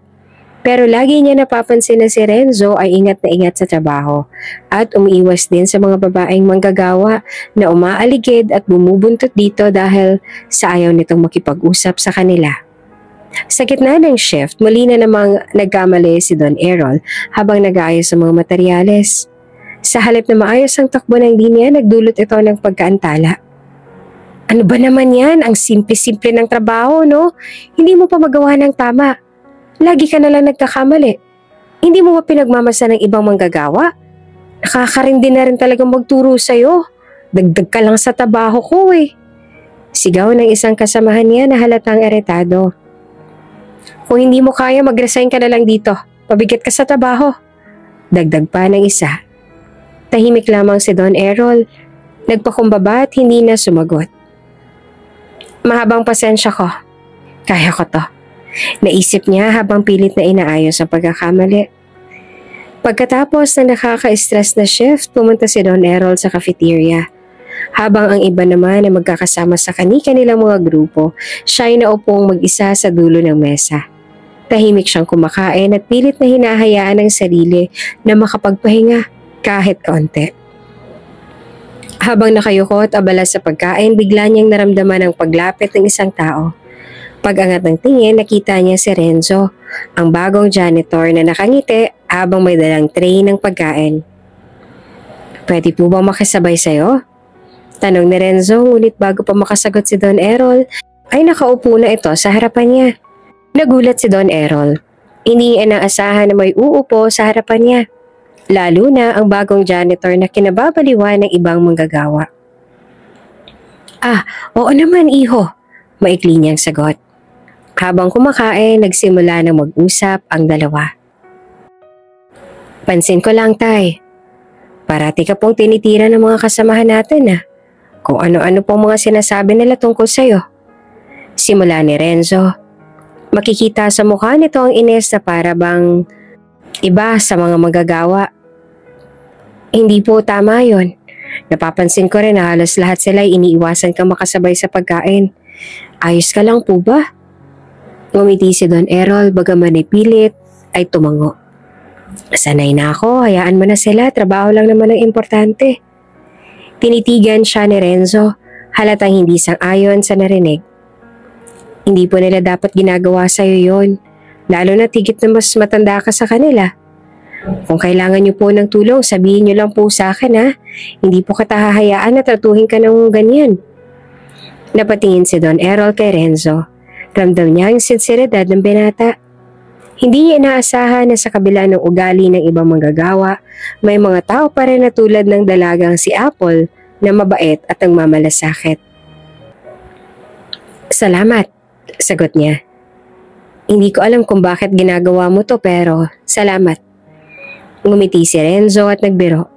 Pero lagi niya napapansin na si Renzo ay ingat na ingat sa trabaho at umiiwas din sa mga babaeng manggagawa na umaaligid at bumubuntot dito dahil sa ayaw nitong makipag-usap sa kanila. Sa gitna ng shift, muli na namang nagkamali si Don Errol habang nag-aayos sa mga materyales. Sa halip na maayos ang takbo ng linya, nagdulot ito ng pagkaantala. Ano ba naman yan? Ang simple-simple ng trabaho, no? Hindi mo pa magawa ng tama. Lagi ka nalang nagkakamali. Hindi mo ba pinagmamasa ng ibang manggagawa? Nakakarindi na rin talagang magturo sa'yo. Dagdag ka lang sa trabaho ko eh. Sigaw ng isang kasamahan niya na halatang eretado. Kung hindi mo kaya, mag-resign ka na lang dito. Pabigat ka sa trabaho. Dagdag pa ng isa. Tahimik lamang si Don Errol. Nagpakumbaba at hindi na sumagot. Mahabang pasensya ko. Kaya ko to. Naisip niya habang pilit na inaayos ang pagkakamali. Pagkatapos na nakaka-stress na shift, pumunta si Don Errol sa cafeteria. Habang ang iba naman ay magkakasama sa kanilang mga grupo, siya ay naupong mag-isa sa dulo ng mesa. Tahimik siyang kumakain at pilit na hinahayaan ang sarili na makapagpahinga kahit kaunti. Habang nakayuko at abala sa pagkain, bigla niyang naramdaman ang paglapit ng isang tao. Pag-angat ng tingin, nakita niya si Renzo, ang bagong janitor na nakangiti habang may dalang tray ng pagkain. Pwede po bang makisabay sa'yo? Tanong ni Renzo, ngunit bago pa makasagot si Don Errol, ay nakaupo na ito sa harapan niya. Nagulat si Don Errol. Hindi niya inaasahan na may uupo sa harapan niya. Lalo na ang bagong janitor na kinababaliwan ng ibang manggagawa. Oo naman, iho. Maikli niyang sagot. Habang kumakain, nagsimula na mag-usap ang dalawa. Pansin ko lang, Tay. Parati ka pong tinitira ng mga kasamahan natin Kung ano-ano pong mga sinasabi nila tungkol sa'yo. Simula ni Renzo. Makikita sa mukha nito ang ines na para bang iba sa mga manggagawa. Hindi po tama yon. Napapansin ko rin na halos lahat sila ay iniiwasan kang makasabay sa pagkain. Ayos ka lang po ba? Ngumiti si Don Errol bagaman ay pilit ay tumango. Sanay na ako, hayaan mo na sila, trabaho lang naman ang importante. Tinitigan siya ni Renzo, halatang hindi sang-ayon sa narinig. Hindi po nila dapat ginagawa sa'yo yon, lalo na tigit na mas matanda ka sa kanila. Kung kailangan niyo po ng tulong, sabihin niyo lang po sa akin ha. Hindi po kita hahayaan na tratuhin ka ng ganyan. Napatingin si Don Errol kay Renzo. Ramdam niya ang sinseridad ng binata. Hindi niya inaasahan na sa kabila ng ugali ng ibang manggagawa, may mga tao pa rin na tulad ng dalagang si Apple na mabait at ang mamalasakit. Salamat, sagot niya. Hindi ko alam kung bakit ginagawa mo to pero salamat. Ngumiti si Renzo at nagbiro.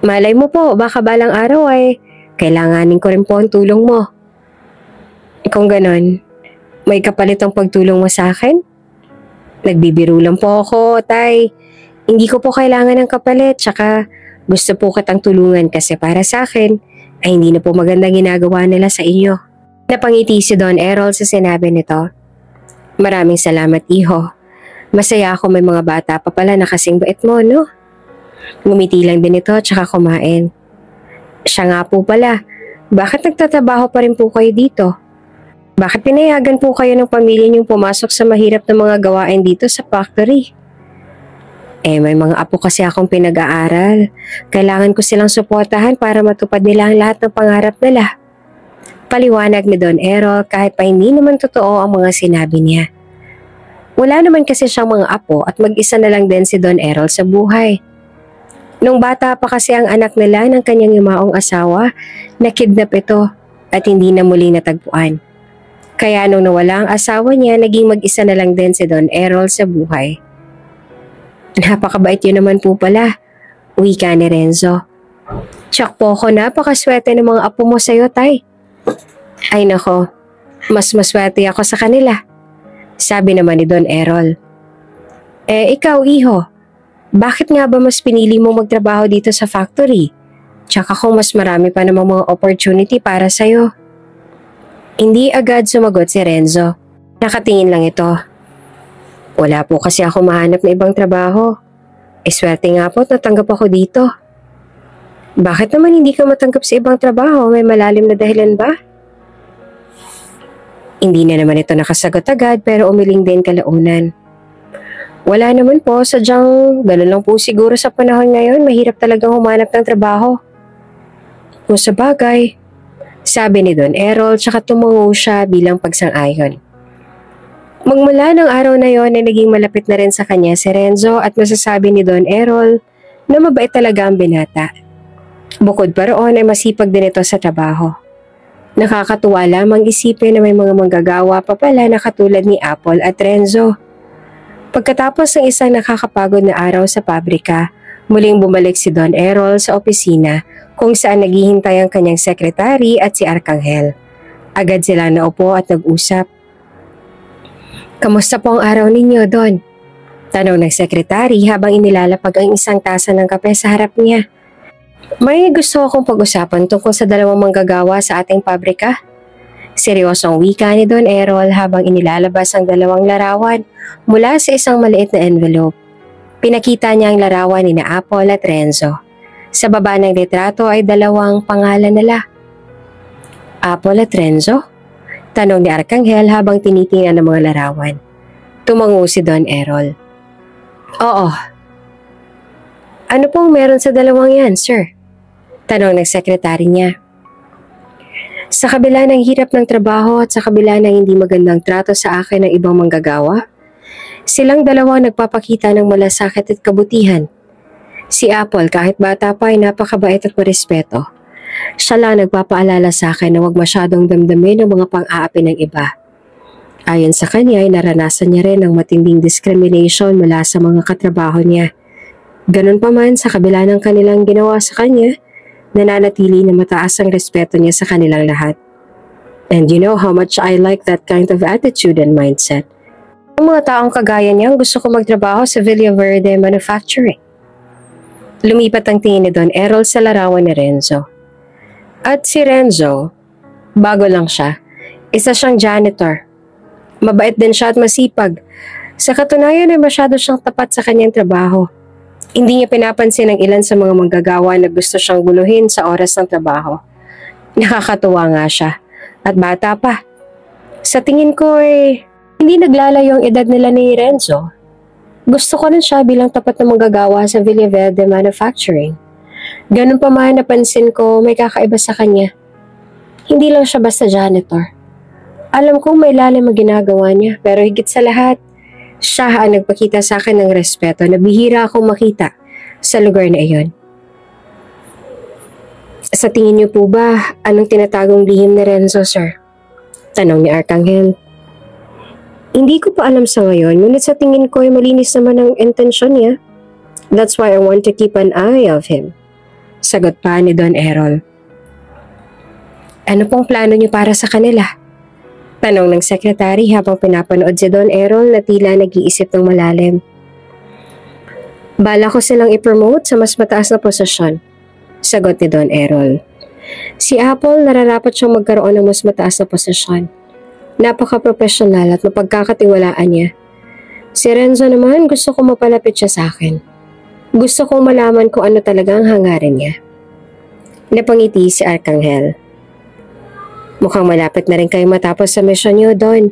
Malay mo po, baka balang araw ay kailanganin ko rin po ang tulong mo. Kung ganon, may kapalit ang pagtulong mo sa akin? Nagbibiro lang po ako, Tay. Hindi ko po kailangan ng kapalit, tsaka gusto po kitang tulungan kasi para sa akin ay hindi na po maganda ginagawa nila sa inyo. Napangiti si Don Errol sa sinabi nito. Maraming salamat, Iho. Masaya ako may mga bata pa pala na kasing bait mo, no? Ngumiti lang din ito tsaka kumain. Siya nga po pala, bakit nagtatrabaho pa rin po kayo dito? Bakit pinayagan po kayo ng pamilya niyong pumasok sa mahirap na mga gawain dito sa factory? May mga apo kasi akong pinag-aaral. Kailangan ko silang suportahan para matupad nila ang lahat ng pangarap nila. Paliwanag ni Don Errol kahit pa hindi naman totoo ang mga sinabi niya. Wala naman kasi siyang mga apo at mag-isa na lang din si Don Errol sa buhay. Nung bata pa kasi ang anak nila ng kanyang yumaong asawa, nakidnap ito at hindi na muli natagpuan. Kaya nung nawala ang asawa niya, naging mag-isa na lang din si Don Errol sa buhay. Napakabait yun naman po pala, wika ni Renzo. Tsak po ko, napakaswerte ng mga apo mo sa'yo, Tay. Ay nako, mas maswerte ako sa kanila, sabi naman ni Don Errol. Ikaw, Iho, bakit nga ba mas pinili mo magtrabaho dito sa factory? Tsaka kung mas marami pa namang mga opportunity para sa'yo. Hindi agad sumagot si Renzo. Nakatingin lang ito. Wala po kasi ako mahanap na ibang trabaho. Swerte nga po at natanggap ako dito. Bakit naman hindi ka matanggap sa ibang trabaho? May malalim na dahilan ba? Hindi na naman ito nakasagot agad pero umiling din kalaunan. Wala naman po, sadyang ganun lang po siguro sa panahon ngayon, mahirap talagang humanap ng trabaho. Kung sa bagay, sabi ni Don Errol tsaka tumango siya bilang pagsang-ayon. Magmula ng araw na yon ay naging malapit na rin sa kanya si Renzo at masasabi ni Don Errol na mabait talaga ang binata. Bukod pa roon ay masipag din ito sa trabaho. Nakakatuwa lamang isipin na may mga manggagawa pa pala na katulad ni Apple at Renzo. Pagkatapos ng isang nakakapagod na araw sa pabrika, muling bumalik si Don Errol sa opisina kung saan naghihintay ang kanyang sekretary at si Arcangel. Agad sila naupo at nag-usap. Kamusta po ang araw ninyo, Don? Tanong ng sekretary habang inilalapag ang isang tasa ng kape sa harap niya. May gusto akong pag-usapan tungkol sa dalawang manggagawa sa ating pabrika. Seryosong wika ni Don Errol habang inilalabas ang dalawang larawan mula sa isang maliit na envelope. Pinakita niya ang larawan ni na Apple at Renzo. Sa baba ng litrato ay dalawang pangalan nila. Apple at Renzo? Tanong ni Arcangel habang tinitingnan ang mga larawan. Tumango si Don Errol. Oo. Ano pong meron sa dalawang yan, sir? Tanong ng sekretary niya. Sa kabila ng hirap ng trabaho at sa kabila ng hindi magandang trato sa akin ng ibang manggagawa, silang dalawa nagpapakita ng malasakit at kabutihan. Si Apple kahit bata pa ay napakabait at marespeto. Siya lang nagpapaalala sa akin na huwag masyadong damdamin ang mga pang-aapi ng iba. Ayon sa kanya ay naranasan niya rin ang matinding discrimination mula sa mga katrabaho niya. Ganun pa man sa kabila ng kanilang ginawa sa kanya, nananatili na mataas ang respeto niya sa kanilang lahat. And you know how much I like that kind of attitude and mindset. Ang mga taong kagaya niyang gusto ko magtrabaho sa Villaverde Manufacturing. Lumipat ang tingin ni Don Errol sa larawan ni Renzo. At si Renzo, bago lang siya, isa siyang janitor. Mabait din siya at masipag. Sa katunayan ay masyado siyang tapat sa kanyang trabaho. Hindi niya pinapansin ang ilan sa mga manggagawa na gusto siyang guluhin sa oras ng trabaho. Nakakatuwa nga siya. At bata pa. Sa tingin ko hindi naglalayo ang edad nila ni Renzo. Gusto ko rin siya bilang tapat na manggagawa sa Villaverde Manufacturing. Ganun pa man napansin ko may kakaiba sa kanya. Hindi lang siya basta janitor. Alam kong may lalim ang ginagawa niya pero higit sa lahat, siya ang nagpakita sa akin ng respeto na bihira akong makita sa lugar na iyon. Sa tingin niyo po ba, anong tinatagong lihim ni Renzo, sir? Tanong ni Arcangel. Hindi ko pa alam sa ngayon, ngunit sa tingin ko ay malinis naman ang intensyon niya. That's why I want to keep an eye of him. Sagot pa ni Don Errol. Ano pong plano niyo para sa kanila? Tanong ng sekretary habang pinapanood si Don Errol na tila nag-iisip ng malalim. Bala ko silang i-promote sa mas mataas na posisyon. Sagot ni Don Errol. Si Apple nararapat siyang magkaroon ng mas mataas na posisyon. Napaka-professional at mapagkakatiwalaan niya. Si Renzo naman gusto ko mapalapit siya sa akin. Gusto kong malaman kung ano talaga ang hangarin niya. Napangiti si Arcangel. Mukhang malapit na rin kayo matapos sa misyon niyo, Don.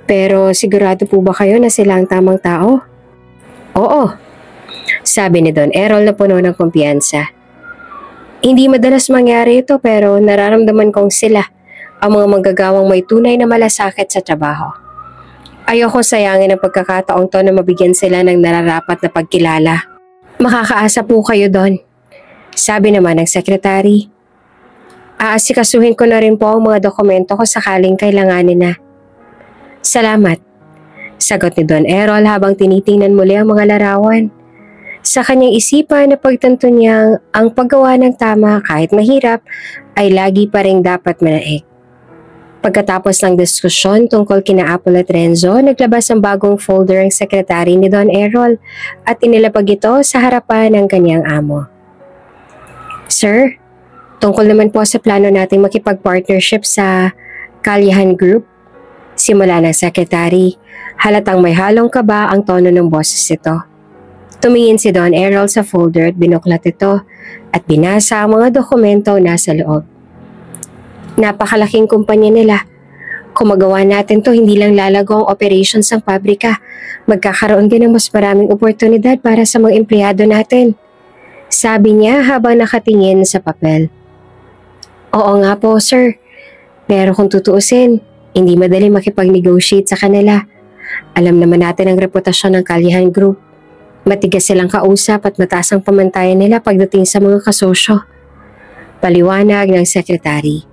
Pero sigurado po ba kayo na sila ang tamang tao? Oo, sabi ni Don Errol na puno ng kumpiyansa. Hindi madalas mangyari ito pero nararamdaman kong sila ang mga manggagawang may tunay na malasakit sa trabaho. Ayoko sayangin ang pagkakataong to na mabigyan sila ng nararapat na pagkilala. Makakaasa po kayo, Don. Sabi naman ng sekretary. Aasikasuhin ko na rin po ang mga dokumento ko sakaling kailanganin na. Salamat. Sagot ni Don Errol habang tinitingnan muli ang mga larawan. Sa kanyang isipan na pagtanto niyang ang paggawa ng tama kahit mahirap ay lagi pa rin dapat manaig. Pagkatapos ng diskusyon tungkol kina Apple at Renzo, naglabas ang bagong folder ang sekretary ni Don Errol at inilapag ito sa harapan ng kanyang amo. Sir, tungkol naman po sa plano nating makipag-partnership sa Kalyahan Group. Simula ng sekretary, halatang may halong kaba ang tono ng boses ito. Tumingin si Don Errol sa folder at binuklat ito at binasa ang mga dokumento nasa loob. Napakalaking kumpanya nila. Kung magawa natin to, hindi lang lalago ang operations ng pabrika. Magkakaroon din ng mas maraming oportunidad para sa mga empleyado natin. Sabi niya habang nakatingin sa papel. Oo nga po, sir. Pero kung tutuusin, hindi madali makipag-negotiate sa kanila. Alam naman natin ang reputasyon ng Kalyahan Group. Matigas silang kausap at mataas ang pamantayan nila pagdating sa mga kasosyo. Paliwanag ng sekretary.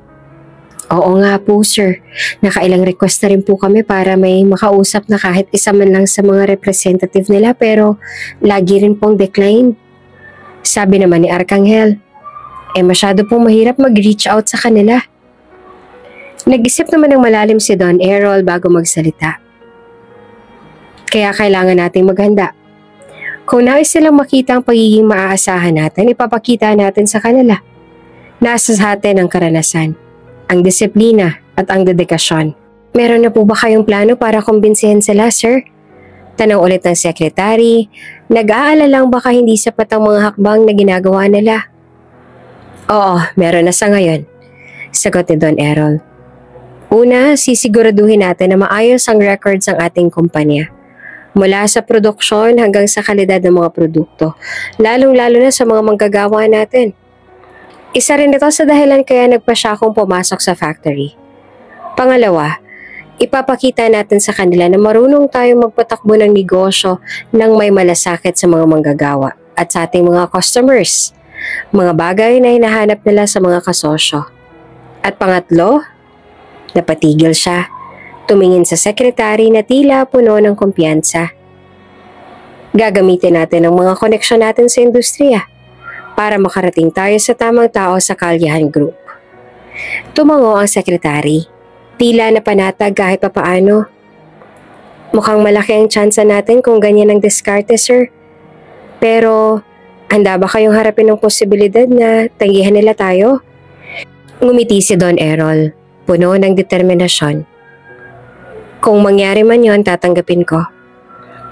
Oo nga po, sir. Nakailang request na rin po kami para may makausap na kahit isa man lang sa mga representative nila pero lagi rin pong decline. Sabi naman ni Arcangel, masyado pong mahirap mag-reach out sa kanila. Nag-isip naman ng malalim si Don Errol bago magsalita. Kaya kailangan nating maghanda. Kung nais silang makita ang pagiging maaasahan natin, ipapakita natin sa kanila. Nasa sa atin ang karanasan, ang disiplina at ang dedikasyon. Meron na po ba kayong plano para kumbinsihin sila, sir? Tanong ulit ng sekretary, nag-aalala lang baka hindi sapat ang mga hakbang na ginagawa nila. Oo, meron na sa ngayon, sagot ni Don Errol. Una, sisiguraduhin natin na maayos ang records ng ating kumpanya. Mula sa produksyon hanggang sa kalidad ng mga produkto, lalong-lalo na sa mga manggagawa natin. Isa rin ito sa dahilan kaya nagpa siya akong pumasok sa factory. Pangalawa, ipapakita natin sa kanila na marunong tayong magpatakbo ng negosyo ng may malasakit sa mga manggagawa at sa ating mga customers, mga bagay na hinahanap nila sa mga kasosyo. At pangatlo, napatigil siya. Tumingin sa sekretary na tila puno ng kumpiyansa. Gagamitin natin ang mga koneksyon natin sa industriya para makarating tayo sa tamang tao sa Kalyahan Group. Tumango ang sekretary. Tila na panatag kahit papaano. Mukhang malaki ang tsansa natin kung ganyan ang diskarte, sir. Pero, handa ba kayong harapin ng posibilidad na tanggihan nila tayo? Ngumiti si Don Errol, puno ng determinasyon. Kung mangyari man yon, tatanggapin ko.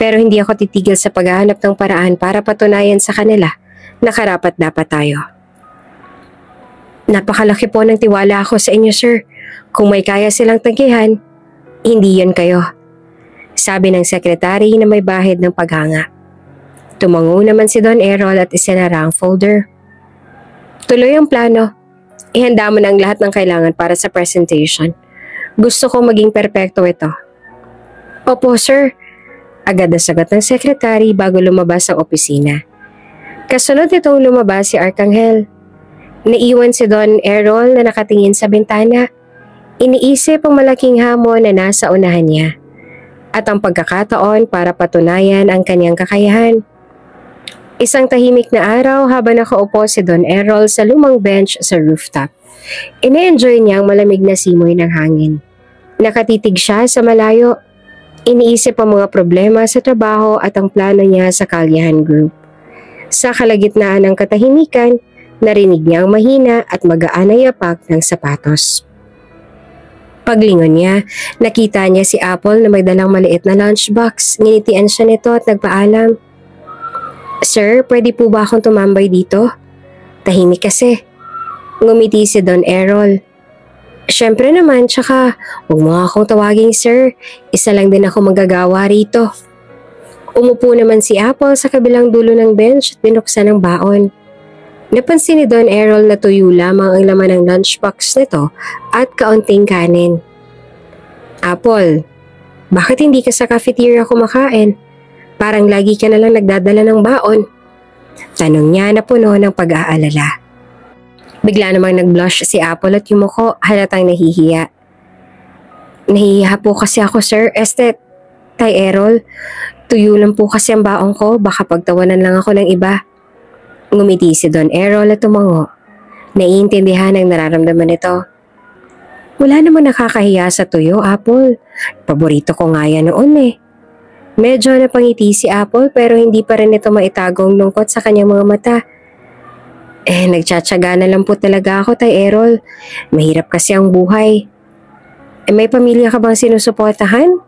Pero hindi ako titigil sa paghahanap ng paraan para patunayan sa kanila na karapat-dapat tayo. Napakalaki po ng tiwala ako sa inyo, sir. Kung may kaya silang tanggihan, hindi yon kayo. Sabi ng sekretary na may bahid ng paghanga. Tumango naman si Don Errol at isinara ang folder. Tuloy ang plano. Ihanda mo na ang lahat ng kailangan para sa presentation. Gusto ko maging perpekto ito. Opo, sir. Agad na sagot ng sekretary bago lumabas ang opisina. Kasunod nitong lumabas si Arcangel. Naiwan si Don Errol na nakatingin sa bintana. Iniisip ang malaking hamon na nasa unahan niya at ang pagkakataon para patunayan ang kanyang kakayahan. Isang tahimik na araw habang nakaupo si Don Errol sa lumang bench sa rooftop. Ine-enjoy niya ang malamig na simoy ng hangin. Nakatitig siya sa malayo. Iniisip ang mga problema sa trabaho at ang plano niya sa Calyahan Group. Sa kalagitnaan ng katahimikan, narinig niya ang mahina at magaan na yapak ng sapatos. Paglingon niya, nakita niya si Apple na may dalang maliit na lunchbox. Nginitian siya nito at nagpaalam. Sir, pwede po ba akong tumambay dito? Tahimik kasi. Ngumiti si Don Errol. Siyempre naman, tsaka huwag mo akong tawaging sir. Isa lang din ako magagawa rito. Umupo naman si Apple sa kabilang dulo ng bench at binuksan ang baon. Napansin ni Don Errol na tuyo lamang ang laman ng lunchbox nito at kaunting kanin. Apple, bakit hindi ka sa cafeteria kumakain? Parang lagi ka na lang nagdadala ng baon. Tanong niya na puno ng pag-aalala. Bigla namang nag-blush si Apple at yumuko, halatang nahihiya. Nahihiya po kasi ako, sir. Tay Errol, tuyo lang po kasi ang baon ko, baka pagtawanan lang ako ng iba. Ngumiti si Don Errol at tumango. Naiintindihan ang nararamdaman nito. Wala namang nakakahiya sa tuyo, Apple. Paborito ko nga yan noon eh. Medyo napangiti si Apple pero hindi pa rin ito maitagong lungkot sa kanyang mga mata. Nagtsatsaga na lang po talaga ako, Tay Errol. Mahirap kasi ang buhay. May pamilya ka bang sinusuportahan?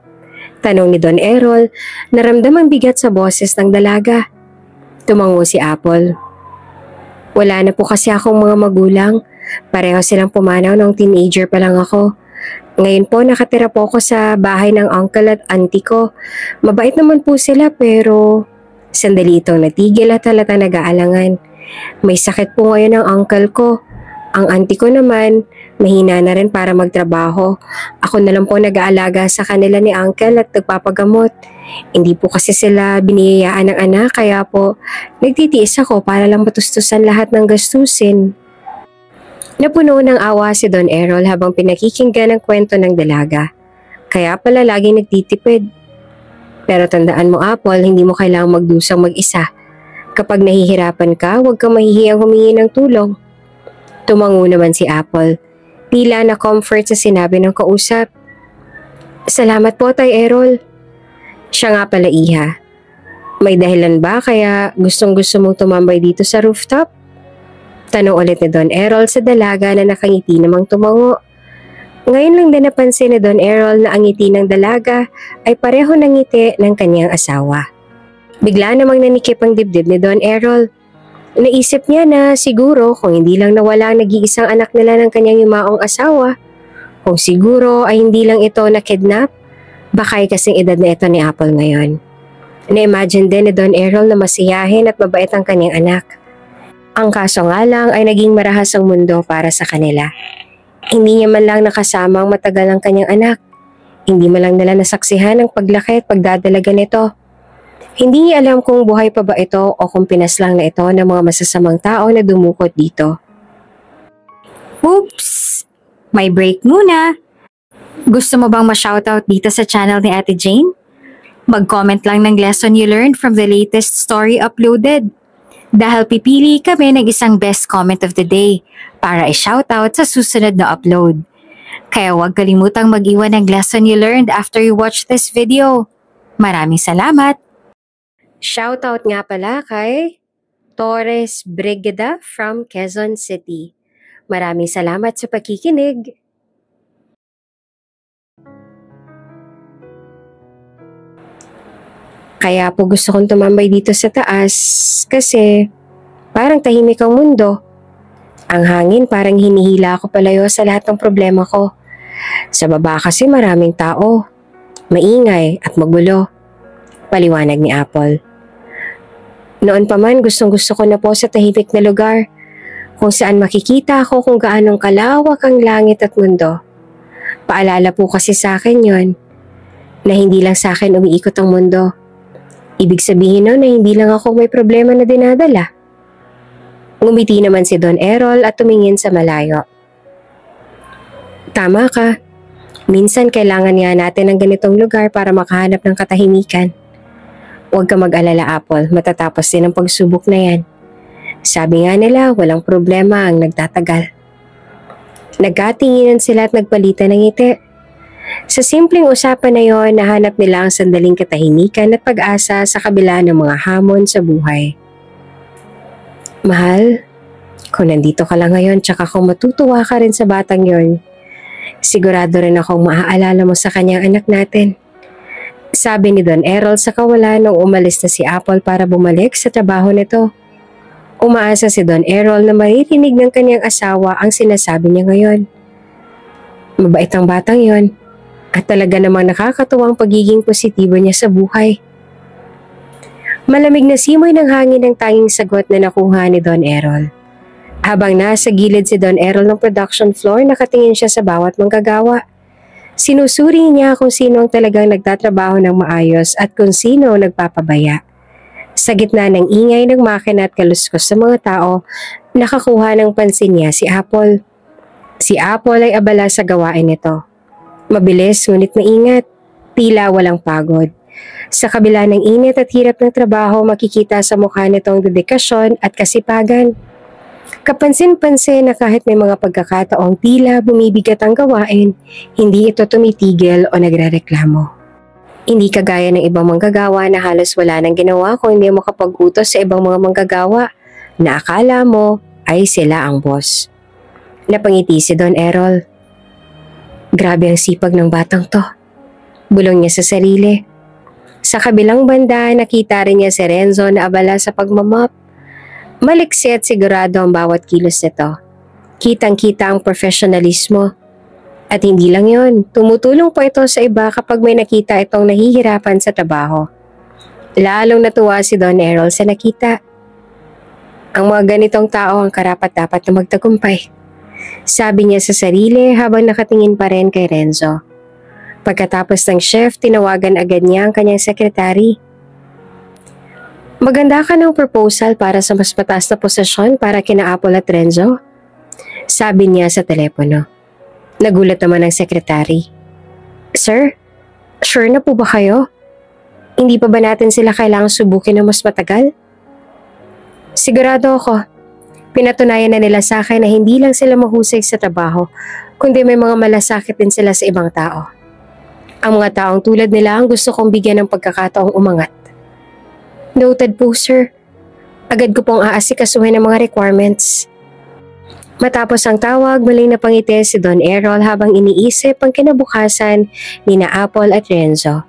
Tanong ni Don Errol, naramdamang bigat sa boses ng dalaga. Tumango si Apple. Wala na po kasi akong mga magulang. Pareho silang pumanaw nung teenager pa lang ako. Ngayon po nakatira po ako sa bahay ng uncle at auntie ko. Mabait naman po sila pero sandali itong natigil at halatang nag-aalangan. May sakit po ngayon ang uncle ko. Ang auntie ko naman, mahina na rin para magtrabaho. Ako na lang po nag-aalaga sa kanila ni uncle at nagpapagamot. Hindi po kasi sila biniyayaan ng anak kaya po nagtitiis ako para lang matustusan lahat ng gastusin. Napuno ng awa si Don Errol habang pinakikinggan ang kwento ng dalaga. Kaya pala laging nagtitipid. Pero tandaan mo Apple, hindi mo kailangang magdusang mag-isa. Kapag nahihirapan ka, huwag kang mahihiyang humingi ng tulong. Tumango naman si Apple. Tila na comfort sa sinabi ng kausap. Salamat po, Tay Errol. Siya nga pala Iha. May dahilan ba kaya gustong-gusto mong tumambay dito sa rooftop? Tanong ulit ni Don Errol sa dalaga na nakangiti namang tumango. Ngayon lang din napansin ni Don Errol na ang ngiti ng dalaga ay pareho ng ngiti ng kanyang asawa. Bigla namang nanikip ang dibdib ni Don Errol. Naisip niya na siguro kung hindi lang nawala ang nag-iisang anak nila ng kanyang yumaong asawa, kung siguro ay hindi lang ito na-kidnap, baka ay kasing edad na ito ni Apple ngayon. Na-imagine din ni Don Errol na masiyahin at mabait ang kanyang anak. Ang kaso nga lang ay naging marahas ang mundo para sa kanila. Hindi niya man lang nakasama ang matagal ang kanyang anak. Hindi man lang nila nasaksihan ang paglaki at pagdadalaga nito. Hindi niya alam kung buhay pa ba ito o kung pinaslang na ito ng mga masasamang tao na dumukot dito. Oops! May break muna. Gusto mo bang ma-shoutout dito sa channel ni Ate Jane? Mag-comment lang ng lesson you learned from the latest story uploaded. Dahil pipili kami ng isang best comment of the day para i-shoutout sa susunod na upload. Kaya huwag kalimutang mag-iwan ng lesson you learned after you watch this video. Maraming salamat! Shoutout nga pala kay Torres Brigida from Quezon City. Maraming salamat sa pakikinig. Kaya po gusto kong tumambay dito sa taas kasi parang tahimik ang mundo. Ang hangin parang hinihila ako palayo sa lahat ng problema ko. Sa baba kasi maraming tao, maingay at magulo. Paliwanag ni Apple. Noon pa man gustong-gusto ko na po sa tahimik na lugar kung saan makikita ko kung gaanong kalawak ang langit at mundo. Paalala po kasi sa akin yon na hindi lang sa akin umiikot ang mundo. Ibig sabihin nun na hindi lang ako may problema na dinadala. Ngumiti naman si Don Errol at tumingin sa malayo. Tama ka. Minsan kailangan nga natin ng ganitong lugar para makahanap ng katahimikan. Huwag ka mag-alala, Apple. Matatapos din ang pagsubok na yan. Sabi nga nila, walang problema ang nagtatagal. Nagkatinginan sila at nagpalitan ng ngiti. Sa simpleng usapan na yon, nahanap nila ang sandaling katahimikan at pag-asa sa kabila ng mga hamon sa buhay. Mahal, kung nandito ka lang ngayon tsaka kung matutuwa ka rin sa batang yon, sigurado rin akong maaalala mo sa kanyang anak natin. Sabi ni Don Errol sa kawalan nung umalis na si Apple para bumalik sa trabaho nito. Umaasa si Don Errol na maririnig ng kanyang asawa ang sinasabi niya ngayon. Mabait ang batang yon at talaga namang nakakatuwang pagiging positibo niya sa buhay. Malamig na simoy ng hangin ang tanging sagot na nakuha ni Don Errol. Habang nasa gilid si Don Errol ng production floor, nakatingin siya sa bawat manggagawa. Sinusuri niya kung sino ang talagang nagtatrabaho ng maayos at kung sino ang nagpapabaya. Sa gitna ng ingay ng makina at kaluskos sa mga tao, nakakuha ng pansin niya si Apple. Si Apple ay abala sa gawain nito. Mabilis ngunit maingat, tila walang pagod. Sa kabila ng init at hirap ng trabaho, makikita sa mukha nitong dedikasyon at kasipagan. Kapansin-pansin na kahit may mga pagkakataong tila bumibigat ang gawain, hindi ito tumitigil o nagrereklamo. Hindi kagaya ng ibang manggagawa na halos wala nang ginawa kung hindi makapag-utos sa ibang mga manggagawa na akala mo ay sila ang boss. Napangiti si Don Errol. Grabe ang sipag ng batang to. Bulong niya sa sarili. Sa kabilang banda, nakita rin niya si Renzo na abala sa pagmamop. Maliksi at sigurado ang bawat kilos nito. Kitang-kita ang profesionalismo. At hindi lang yon, tumutulong pa ito sa iba kapag may nakita itong nahihirapan sa trabaho. Lalong natuwa si Don Errol sa nakita. Ang mga ganitong tao ang karapat-dapat na magtagumpay. Sabi niya sa sarili habang nakatingin pa rin kay Renzo. Pagkatapos ng shift, tinawagan agad niya ang kanyang sekretary. Maganda ka ng proposal para sa mas mataas na posisyon para kina Apple at Renzo? Sabi niya sa telepono. Nagulat naman ang sekretary. Sir, sure na po ba kayo? Hindi pa ba natin sila kailangang subukin ng mas matagal? Sigurado ako. Pinatunayan na nila sa akin na hindi lang sila mahusay sa trabaho, kundi may mga malasakit din sila sa ibang tao. Ang mga taong tulad nila ang gusto kong bigyan ng pagkakataong umangat. Noted po, sir. Agad ko pong aasikasuhin ang mga requirements. Matapos ang tawag, muling napangiti si Don Errol habang iniisip ang kinabukasan ni na Apple at Renzo.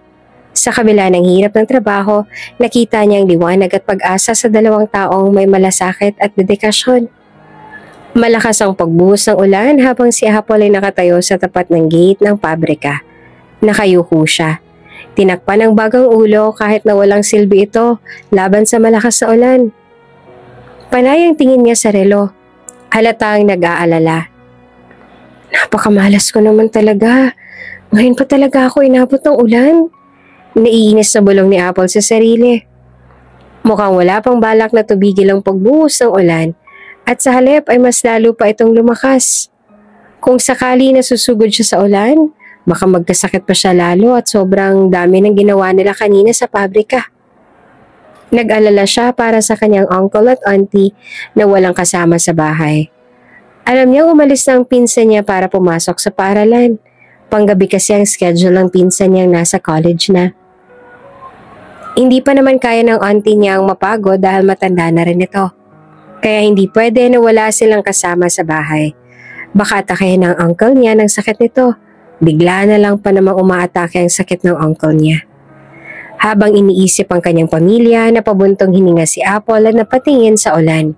Sa kabila ng hirap ng trabaho, nakita niya ang liwanag at pag-asa sa dalawang taong may malasakit at dedikasyon. Malakas ang pagbuhos ng ulan habang si Apple ay nakatayo sa tapat ng gate ng pabrika. Nakayuko siya. Tinakpan ng bagang ulo kahit na walang silbi ito laban sa malakas na ulan. Panay ang tingin niya sa relo. Halatang nag-aalala. Napakamalas ko naman talaga. Ngayon pa talaga ako inabot ng ulan. Naiinis na bulong ni Apple sa sarili. Mukhang wala pang balak na tubigil ang pagbuhos ng ulan at sa halip ay mas lalo pa itong lumakas. Kung sakali na susugod siya sa ulan, baka magkasakit pa siya lalo at sobrang dami ng ginawa nila kanina sa pabrika. Nag-alala siya para sa kanyang uncle at auntie na walang kasama sa bahay. Alam niya umalis na ang pinsan niya para pumasok sa paaralan. Panggabi kasi ang schedule ng pinsan niyang nasa college na. Hindi pa naman kaya ng auntie niya ang mapagod dahil matanda na rin ito. Kaya hindi pwede na wala silang kasama sa bahay. Baka atakehin ng uncle niya ng sakit nito. Bigla na lang pa namang umaatake ang sakit ng uncle niya. Habang iniisip ang kanyang pamilya, napabuntong hininga si Apple at napatingin sa ulan.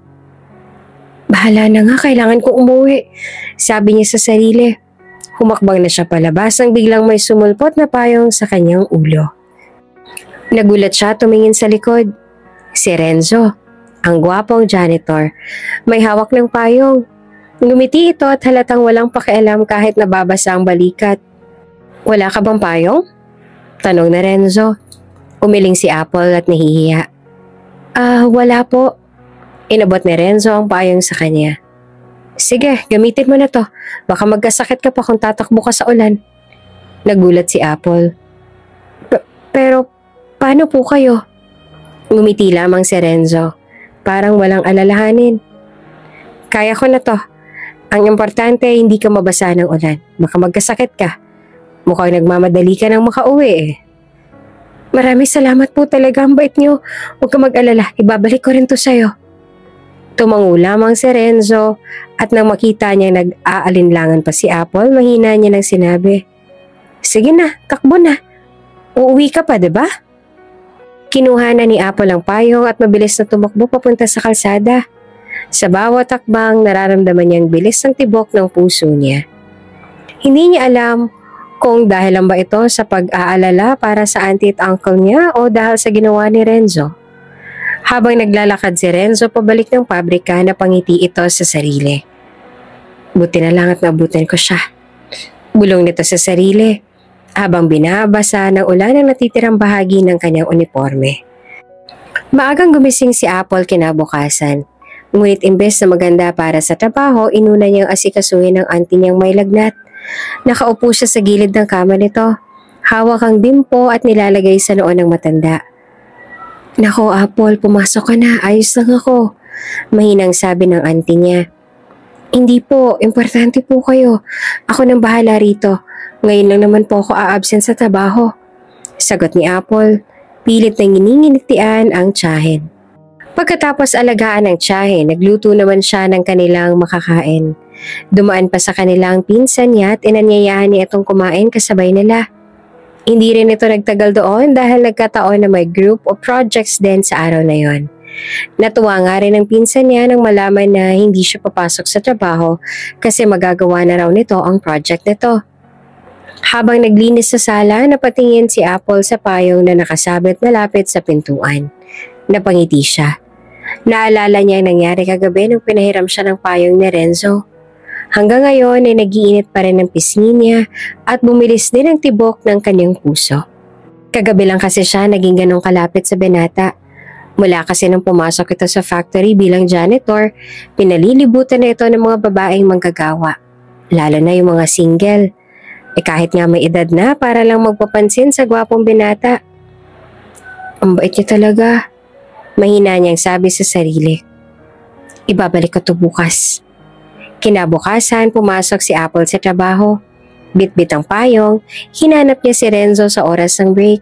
Bahala na nga, kailangan kong umuwi, sabi niya sa sarili. Humakbang na siya palabas nang biglang may sumulpot na payong sa kanyang ulo. Nagulat siya tumingin sa likod. Si Renzo, ang gwapong janitor, may hawak ng payong. Ngumiti ito at halatang walang pakialam kahit nababasa ang balikat. Wala ka bang payong? Tanong na Renzo. Umiling si Apple at nahihiya. Wala po. Inabot ni Renzo ang payong sa kanya. Sige, gamitin mo na to. Baka magkasakit ka pa kung tatakbo ka sa ulan. Nagulat si Apple. Pero paano po kayo? Ngumiti lamang si Renzo. Parang walang alalahanin. Kaya ko na to. Ang importante hindi ka mabasa ng ulan. Baka magkasakit ka. Mukhang nagmamadali ka nang makauwi eh. Maraming salamat po talaga, ang bait niyo. Huwag ka mag-alala, ibabalik ko rin to sa'yo. Tumango lamang si Renzo at nang makita niya nag-aalinlangan pa si Apple, mahina niya nang sinabi. Sige na, takbo na. Uuwi ka pa, diba? Kinuha na ni Apple ang payong at mabilis na tumakbo papunta sa kalsada. Sa bawat takbang, nararamdaman niyang bilis ng tibok ng puso niya. Hindi niya alam kung dahil lang ba ito sa pag-aalala para sa auntie at uncle niya o dahil sa ginawa ni Renzo. Habang naglalakad si Renzo pabalik ng pabrika, napangiti ito sa sarili. Buti na lang at nabutan ko siya. Bulong nito sa sarili habang binabasa ng ulan ang natitirang bahagi ng kanyang uniforme. Maagang gumising si Apple kinabukasan. Ngunit imbes na maganda para sa trabaho, inuna niyang asikasuhin ng auntie niyang may lagnat. Nakaupo siya sa gilid ng kama nito. Hawak ang bimpo at nilalagay sa noo ng matanda. Nako Apple, pumasok ka na. Ayos lang ako. Mahinang sabi ng auntie niya. Hindi po, importante po kayo. Ako nang bahala rito. Ngayon lang naman po ako a-absent sa trabaho. Sagot ni Apple, pilit na ngininginitian ang tiyahin. Pagkatapos alagaan ng tiyahin, nagluto naman siya ng kanilang makakain. Dumaan pa sa kanilang pinsan niya at inanyayahan niya itong kumain kasabay nila. Hindi rin ito nagtagal doon dahil nagkataon na may group o projects din sa araw na yon. Natuwa nga rin ang pinsan niya nang malaman na hindi siya papasok sa trabaho kasi magagawa na raw nito ang project nito. Habang naglinis sa sala, napatingin si Apple sa payong na nakasabit malapit sa pintuan. Napangiti siya. Naalala niya ang nangyari kagabi nung pinahiram siya ng payong ni Renzo. Hanggang ngayon ay nagiinit pa rin ang pisngi niya at bumilis din ang tibok ng kanyang puso. Kagabi lang kasi siya naging ganong kalapit sa binata. Mula kasi nung pumasok ito sa factory bilang janitor, pinalilibutan na ito ng mga babaeng manggagawa. Lalo na yung mga single. Kahit nga may edad na para lang magpapansin sa gwapong binata. Ang bait niya talaga. Mahina niyang sabi sa sarili. Ibabalik ko to bukas. Kinabukasan, pumasok si Apple sa trabaho. Bit-bit ang payong, hinanap niya si Renzo sa oras ng break.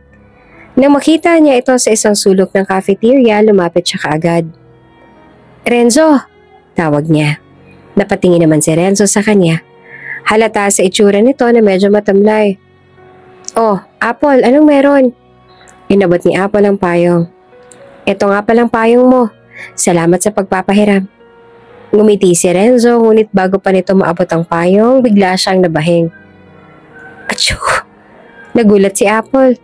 Nang makita niya ito sa isang sulok ng cafeteria, lumapit siya kaagad. Renzo! Tawag niya. Napatingin naman si Renzo sa kanya. Halata sa itsura nito na medyo matamlay. Oh, Apple, anong meron? Inabot ni Apple ang payong. Ito nga palang payong mo. Salamat sa pagpapahiram. Ngumiti si Renzo, ngunit bago pa nito maabot ang payong, bigla siyang nabahing. Achoo! Nagulat si Apple.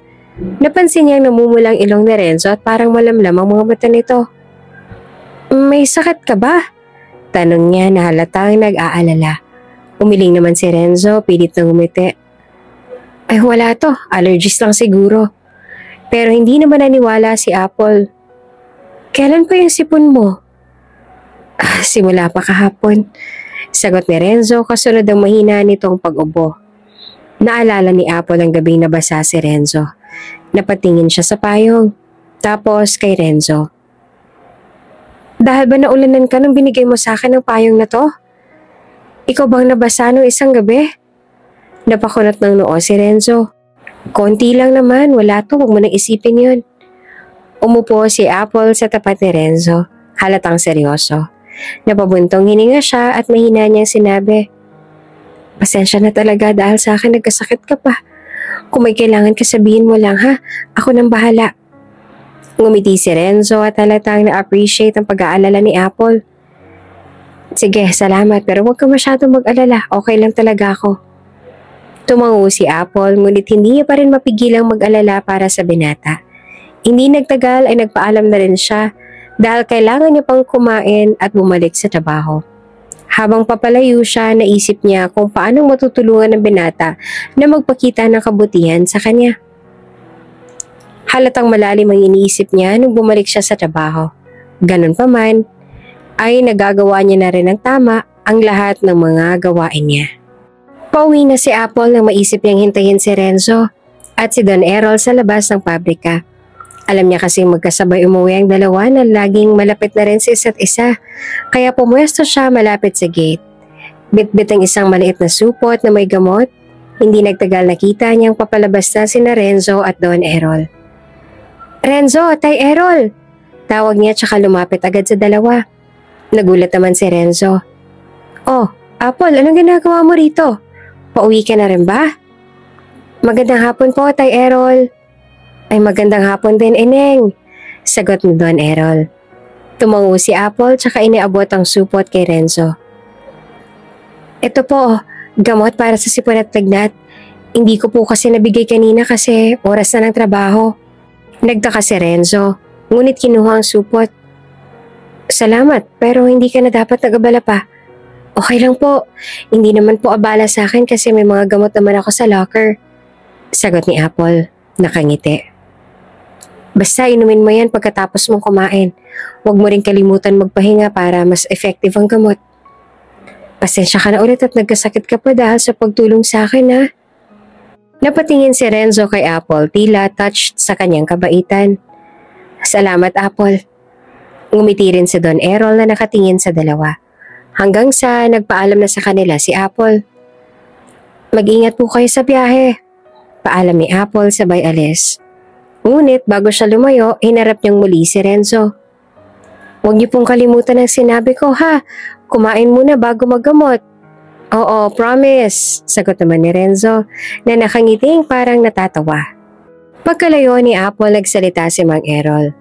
Napansin niyang namumulang ilong ni Renzo at parang malamlam ang mga mata nito. May sakit ka ba? Tanong niya na halatang nag-aalala. Umiling naman si Renzo, pilit na ngumiti. Ay wala to, allergies lang siguro. Pero hindi naman naniwala si Apple. Kailan pa yung sipon mo? Simula pa kahapon. Sagot ni Renzo kasunod ang mahina nitong pag-ubo. Naalala ni Apple ang gabing nabasa si Renzo. Napatingin siya sa payong. Tapos kay Renzo. Dahil ba naulanan ka nung binigay mo sa akin ng payong na to? Ikaw bang nabasa nung isang gabi? Napakunot ng noo si Renzo. Konti lang naman, wala to, huwag mo nang isipin yun. Umupo si Apple sa tapat ni Renzo, halatang seryoso. Napabuntong hininga siya at mahina niyang sinabi, pasensya na talaga dahil sa akin nagkasakit ka pa. Kung may kailangan ka sabihin mo lang ha, ako nang bahala. Ngumiti si Renzo at halatang na-appreciate ang pag-aalala ni Apple. Sige, salamat pero huwag ka masyadong mag-alala, okay lang talaga ako. Tumango si Apple ngunit hindi niya pa rin mapigilang mag-alala para sa binata. Hindi nagtagal ay nagpaalam na rin siya dahil kailangan niya pang kumain at bumalik sa trabaho. Habang papalayo siya, naisip niya kung paano matutulungan ng binata na magpakita ng kabutihan sa kanya. Halatang malalim ang iniisip niya nung bumalik siya sa trabaho. Ganun pa man, ay nagagawa niya na rin ng tama ang lahat ng mga gawain niya. Pauwi na si Apple nang maisip niyang hintayin si Renzo at si Don Errol sa labas ng pabrika. Alam niya kasing magkasabay umuwi ang dalawa na laging malapit na rin sa isa't isa, kaya pumuesto siya malapit sa gate. Bitbit ang isang maliit na supot na may gamot, hindi nagtagal nakita niyang papalabas na sina Renzo at Don Errol. Renzo, Tay Errol! Tawag niya tsaka lumapit agad sa dalawa. Nagulat naman si Renzo. Oh, Apple, anong ginagawa mo rito? Pauwi ka na rin ba? Magandang hapon po, Tay Errol. Ay magandang hapon din, Eneng. Sagot ni Don Errol. Tumango si Apple tsaka iniabot ang supot kay Renzo. Ito po, gamot para sa sipon at lagnat. Hindi ko po kasi nabigay kanina kasi oras na ng trabaho. Nagtaka si Renzo, ngunit kinuha ang supot. Salamat, pero hindi ka na dapat nag-abala pa. Okay lang po, hindi naman po abala sa akin kasi may mga gamot naman ako sa locker. Sagot ni Apple, nakangiti. Basta inumin mo yan pagkatapos mong kumain. Huwag mo rin kalimutan magpahinga para mas effective ang gamot. Pasensya ka na ulit at nagkasakit ka pa dahil sa pagtulong sa akin ha. Napatingin si Renzo kay Apple, tila touched sa kanyang kabaitan. Salamat Apple. Ngumiti rin si Don Errol na nakatingin sa dalawa. Hanggang sa nagpaalam na sa kanila si Apple. Mag-ingat po kayo sa biyahe. Paalam ni Apple sabay alis. Ngunit bago siya lumayo, hinarap niyang muli si Renzo. Huwag niyo pong kalimutan ang sinabi ko ha. Kumain muna bago maggamot. Oo, promise. Sagot naman ni Renzo na nakangiting parang natatawa. Pagkalayo ni Apple, nagsalita si Mang Errol.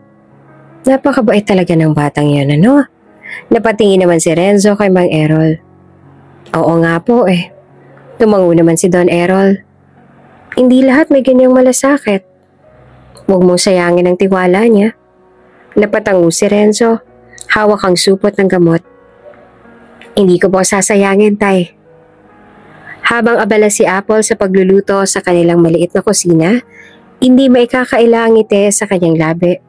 Napakabait talaga ng batang yan, ano? Napatingin naman si Renzo kay Mang Errol. Oo nga po eh. Tumango naman si Don Errol. Hindi lahat may ganyang malasakit. Huwag mong sayangin ang tiwala niya. Napatango si Renzo. Hawak ang supot ng gamot. Hindi ko po sasayangin, Tay. Habang abala si Apple sa pagluluto sa kanilang maliit na kusina, hindi maikakaila ang ngiti sa kanyang labi.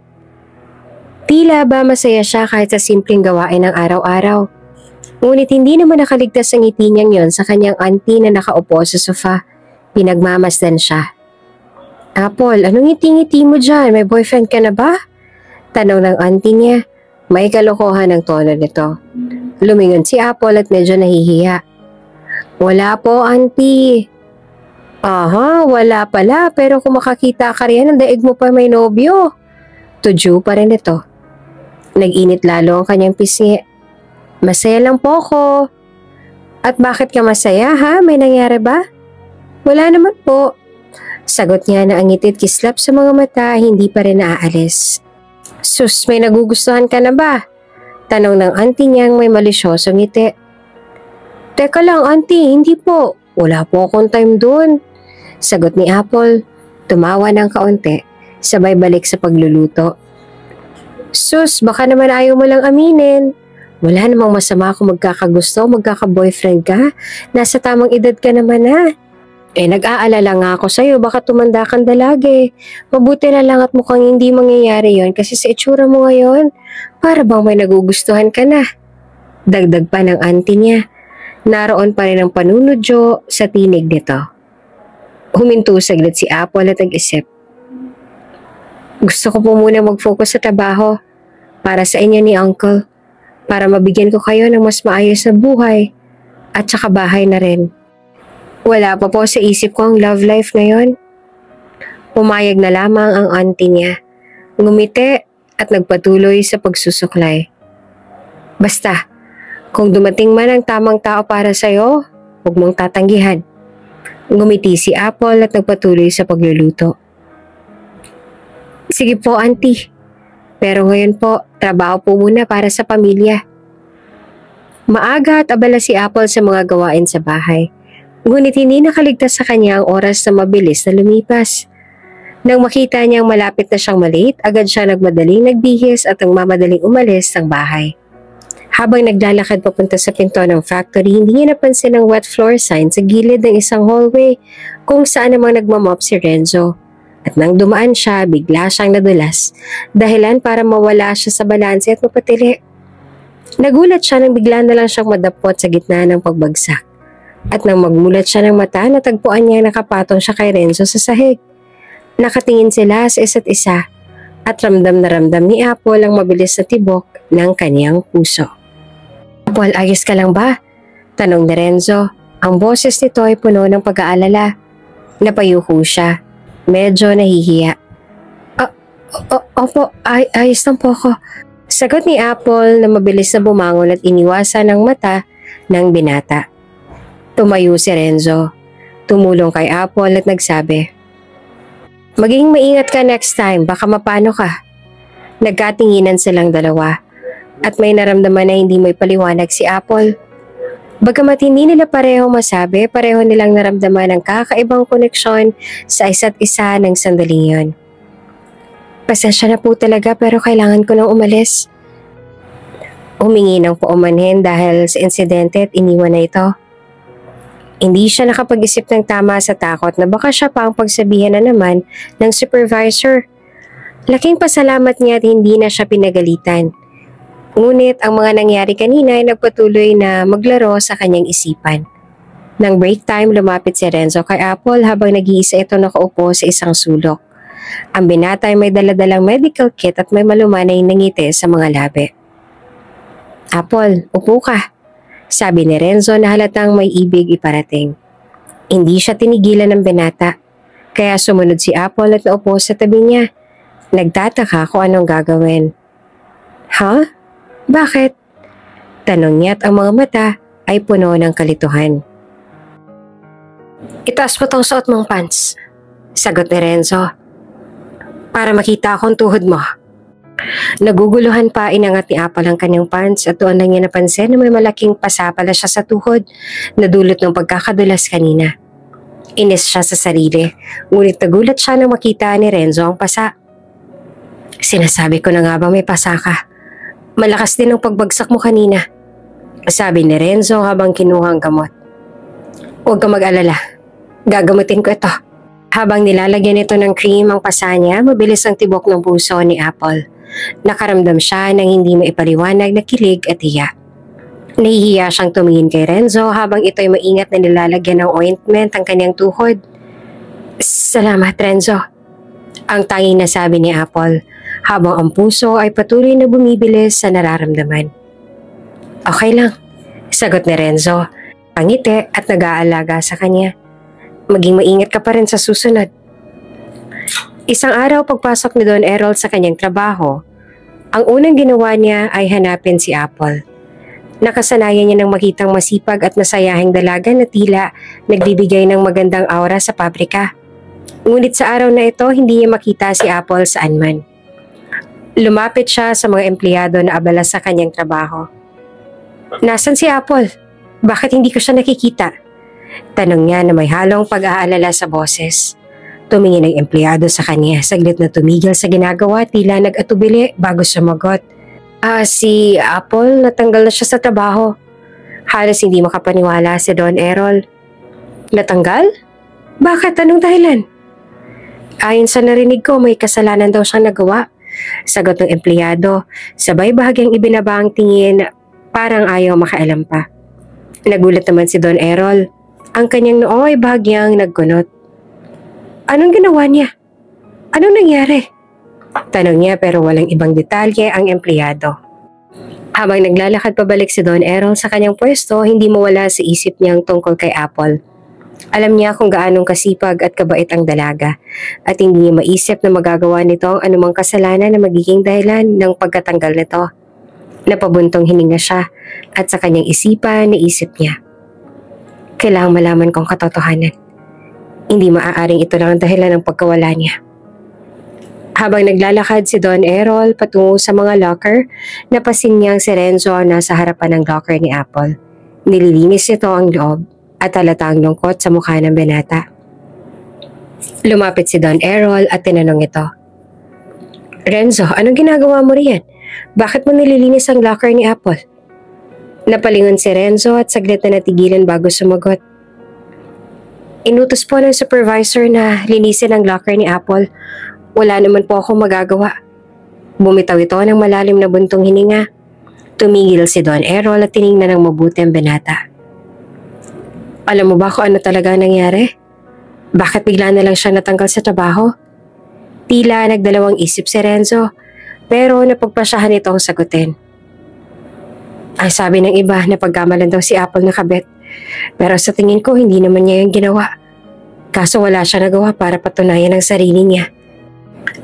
Tila ba masaya siya kahit sa simpleng gawain ng araw-araw. Ngunit hindi naman nakaligtas ang ngiti niyang yon sa kanyang auntie na nakaupo sa sofa. Pinagmamasdan siya. Apple, anong ngiti-ngiti mo dyan? May boyfriend ka na ba? Tanong ng auntie niya. May kalokohan ang tono nito. Lumingon si Apple at medyo nahihiya. Wala po, auntie. Aha, wala pala pero kung makakita ka riyan ang daig mo pa may nobyo. Tudyo pa rin ito. Nag-init lalo ang kanyang pisngi. Masaya lang po ko. At bakit ka masaya ha? May nangyari ba? Wala naman po. Sagot niya na ang ngitit kislap sa mga mata hindi pa rin naaalis. Sus, may nagugustuhan ka na ba? Tanong ng auntie niyang may malisyosong ngiti. Teka lang auntie, hindi po. Wala po akong time doon. Sagot ni Apple. Tumawa ng kaunti. Sabay balik sa pagluluto. Sus, baka naman ayaw mo lang aminin. Wala namang masama kung magkakagusto, magkaka-boyfriend ka. Nasa tamang edad ka naman ha. Nag-aalala nga ako sa'yo, baka tumanda kang dalagi. Mabuti na lang at mukhang hindi mangyayari yon kasi sa itsura mo ngayon, para bang may nagugustuhan ka na. Dagdag pa ng auntie niya. Naroon pa rin ang panunodyo sa tinig nito. Huminto saglit si Apple at nag-isip. Gusto ko po muna mag-focus sa trabaho para sa inyo ni Uncle, para mabigyan ko kayo ng mas maayos na buhay at saka bahay na rin. Wala pa po sa isip ko ang love life ngayon. Pumayag na lamang ang auntie niya. Ngumiti at nagpatuloy sa pagsusuklay. Basta, kung dumating man ang tamang tao para sa'yo, huwag mong tatanggihan. Ngumiti si Apple at nagpatuloy sa pagluluto. Sige po, auntie. Pero ngayon po, trabaho po muna para sa pamilya. Maaga at abala si Apple sa mga gawain sa bahay. Ngunit hindi nakaligtas sa kanya ang oras na mabilis na lumipas. Nang makita niyang malapit na siyang malate, agad siya nagmadaling nagbihis at ang madaling umalis ng bahay. Habang naglalakad papunta sa pinto ng factory, hindi niya napansin ang wet floor sign sa gilid ng isang hallway kung saan namang nagmamop si Renzo. At nang dumaan siya, bigla siyang nadulas, dahilan para mawala siya sa balanse at mapatili. Nagulat siya nang bigla na lang siyang madapot sa gitna ng pagbagsak. At nang magmulat siya ng mata, natagpuan niya nakapatong siya kay Renzo sa sahig. Nakatingin sila sa isa't isa at ramdam na ramdam ni Apple ang mabilis na tibok ng kaniyang puso. Apple, ayos ka lang ba? Tanong ni Renzo. Ang boses nito ay puno ng pag-aalala. Napayuko siya. Medyo nahihiya. Opo, ayos lang po ako. Sagot ni Apple na mabilis na bumangon at iniwasan ng mata ng binata. Tumayo si Renzo. Tumulong kay Apple at nagsabi, maging maingat ka next time, baka mapano ka. Nagkatinginan silang dalawa at may naramdaman na hindi may paliwanag si Apple. Bagamat hindi nila pareho masabi, pareho nilang naramdaman ang kakaibang koneksyon sa isa't isa ng sandaling yun. Pasensya na po talaga pero kailangan ko nang umalis. Humingi ng paumanhin dahil sa insidente at iniwan na ito. Hindi siya nakapag-isip ng tama sa takot na baka siya pa ang pagsabihan na naman ng supervisor. Laking pasalamat niya at hindi na siya pinagalitan. Ngunit ang mga nangyari kanina ay nagpatuloy na maglaro sa kanyang isipan. Nang break time, lumapit si Renzo kay Apple habang nag-iisa ito nakaupo sa isang sulok. Ang binata ay may daladalang medical kit at may malumanay na ngiti sa mga labi. Apple, upo ka. Sabi ni Renzo na halatang may ibig iparating. Hindi siya tinigilan ng binata, kaya sumunod si Apple at naupo sa tabi niya. Nagtataka kung anong gagawin. Ha? Bakit? Tanong niya at ang mga mata ay puno ng kalituhan. Itaas mo tong suot mong pants. Sagot ni Renzo. Para makita akong tuhod mo. Naguguluhan pa, inangat ni Apple ang kanyang pants at doon lang niya napansin na may malaking pasa pala siya sa tuhod na dulot ng pagkakadulas kanina. Inis siya sa sarili, ngunit nagulat siya nang makita ni Renzo ang pasa. Sinasabi ko na nga ba may pasa ka? Malakas din ang pagbagsak mo kanina. Sabi ni Renzo habang kinuha ang gamot. Huwag ka mag-alala. Gagamutin ko ito. Habang nilalagyan ito ng cream ang pasa niya, mabilis ang tibok ng puso ni Apple. Nakaramdam siya ng hindi maipaliwanag na kilig at hiya. Nahihiya siyang tumingin kay Renzo habang ito'y maingat na nilalagyan ng ointment ang kanyang tuhod. Salamat, Renzo. Ang tanging nasabi ni Apple habang ang puso ay patuloy na bumibilis sa nararamdaman. Okay lang, sagot ni Renzo, pangiti at nag-aalaga sa kanya. Maging maingat ka pa rin sa susunod. Isang araw pagpasok ni Don Errol sa kanyang trabaho, ang unang ginawa niya ay hanapin si Apple. Nakasanayan niya ng makitang masipag at masayahing dalaga na tila nagbibigay ng magandang aura sa pabrika. Ngunit sa araw na ito, hindi niya makita si Apple saan man. Lumapit siya sa mga empleyado na abala sa kanyang trabaho. Nasaan si Apple? Bakit hindi ko siya nakikita? Tanong niya na may halong pag-aalala sa boses. Tumingin ang empleyado sa kanya, saglit na tumigil sa ginagawa, tila nag-atubili bago sumagot. Si Apple, natanggal na siya sa trabaho. Halos hindi makapaniwala si Don Errol. Natanggal? Bakit? Anong dahilan? Ayon sa narinig ko, may kasalanan daw siyang nagawa. Sagot ng empleyado, sabay bahagyang ibinaba ang tingin, parang ayaw makailam pa. Nagulat naman si Don Errol. Ang kanyang noo ay bahagyang nagkunot. Anong ginawa niya? Anong nangyari? Tanong niya pero walang ibang detalye ang empleyado. Habang naglalakad pabalik si Don Errol sa kanyang pwesto, hindi mawala sa isip niyang tungkol kay Apple. Alam niya kung gaanong kasipag at kabait ang dalaga at hindi niya maisip na magagawa nito ang anumang kasalanan na magiging dahilan ng pagkatanggal nito. Napabuntong hininga siya at sa kanyang isipan naisip niya. Kailangang malaman kong katotohanan. Hindi maaaring ito lang ang dahilan ng pagkawala niya. Habang naglalakad si Don Errol patungo sa mga locker, napasin niyang si Renzo nasa harapan ng locker ni Apple. Nililinis nito ang loob at halatang lungkot sa mukha ng binata. Lumapit si Don Errol at tinanong ito. Renzo, anong ginagawa mo riyan? Bakit mo nililinis ang locker ni Apple? Napalingon si Renzo at saglit na natigilan bago sumagot. Inutos po ng supervisor na linisin ang locker ni Apple. Wala naman po akong magagawa. Bumitaw ito ng malalim na buntong hininga. Tumigil si Don Errol at tiningnan ng mabuti ang binata. Alam mo ba kung ano talaga nangyari? Bakit bigla na lang siya natanggal sa trabaho? Tila nagdalawang isip si Renzo, pero napagpasyahan itong sagutin. Ang sabi ng iba na pagkamalan daw si Apple na kabit, pero sa tingin ko hindi naman niya yung ginawa. Kaso wala siya nagawa para patunayan ang sarili niya.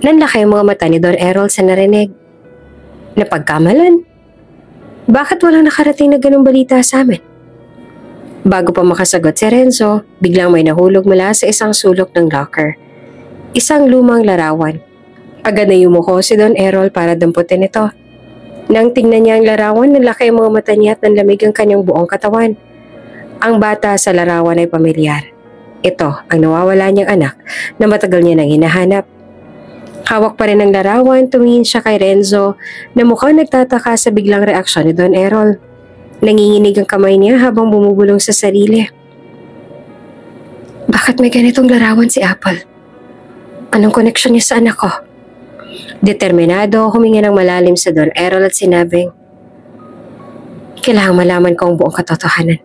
Nanlaki ang mga mata ni Don Errol sa narinig. Napagkamalan? Bakit walang nakarating na ganung balita sa amin? Bago pa makasagot si Renzo, biglang may nahulog mula sa isang sulok ng locker. Isang lumang larawan. Agad na yumuko si Don Errol para damputin ito. Nang tingnan niya ang larawan, nalaki ang mga mata niya at nanlamig ang kanyang buong katawan. Ang bata sa larawan ay pamilyar. Ito ang nawawala niyang anak na matagal niya nang hinahanap. Hawak pa rin ang larawan, tumingin siya kay Renzo na mukhang nagtataka sa biglang reaksyon ni Don Errol. Nanginginig ang kamay niya habang bumubulong sa sarili. Bakit may ganitong larawan si Apple? Anong koneksyon niya sa anak ko? Determinado, huminga ng malalim sa Don Errol at sinabing, kailangang malaman ko ang buong katotohanan.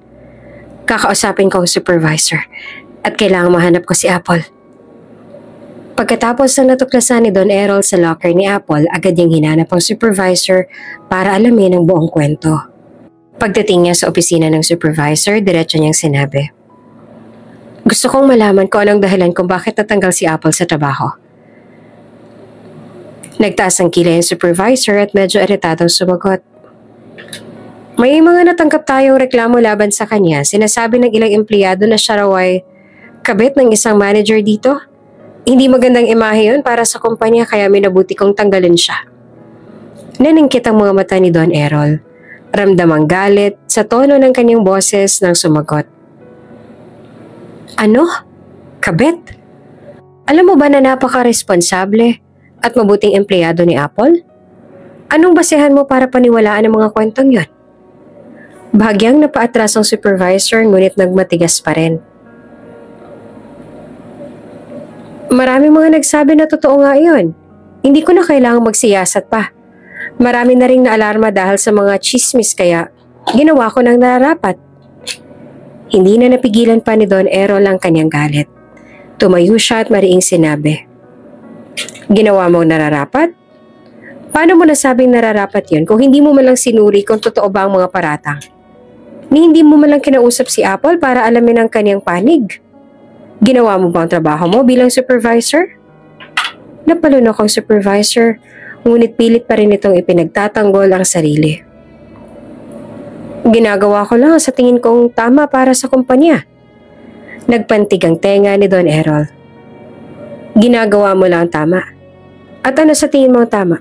Kakausapin ko ang supervisor at kailangang mahanap ko si Apple. Pagkatapos ng natuklasan ni Don Errol sa locker ni Apple, agad niyang hinanap ang supervisor para alamin ang buong kwento. Pagdating niya sa opisina ng supervisor, diretso niyang sinabi, gusto kong malaman kung anong dahilan kung bakit natanggal si Apple sa trabaho. Nagtaas ang kilay ang supervisor at medyo iritadong sumagot. May mga natanggap tayong reklamo laban sa kanya. Sinasabi ng ilang empleyado na siya raw ay kabit ng isang manager dito. Hindi magandang imahe yun para sa kumpanya kaya minabuti kong tanggalin siya. Naningkit ang mga mata ni Don Errol. Ramdam ang galit sa tono ng kanyang boses nang sumagot. Ano? Kabit? Alam mo ba na napaka-responsable at mabuting empleyado ni Apple? Anong basehan mo para paniwalaan ang mga kwentong yon? Bahagyang napaatras ang supervisor ngunit nagmatigas pa rin. Maraming mga nagsabi na totoo nga iyon. Hindi ko na kailangang magsiyasat pa. Marami na ring naalarma dahil sa mga chismis kaya ginawa ko ng nararapat. Hindi na napigilan pa ni Don Errol ang kanyang galit. Tumayo siya at mariing sinabi, ginawa mo nararapat? Paano mo nasabing nararapat yun kung hindi mo malang sinuri kung totoo ba ang mga paratang? Ni hindi mo malang kinausap si Apple para alamin ang kanyang panig? Ginawa mo ba ang trabaho mo bilang supervisor? Napalunok ang supervisor, ngunit pilit pa rin itong ipinagtatanggol ang sarili. Ginagawa ko lang sa tingin kong tama para sa kumpanya. Nagpantig ang tenga ni Don Errol. Ginagawa mo lang ang tama. At ano sa tingin mo ang tama?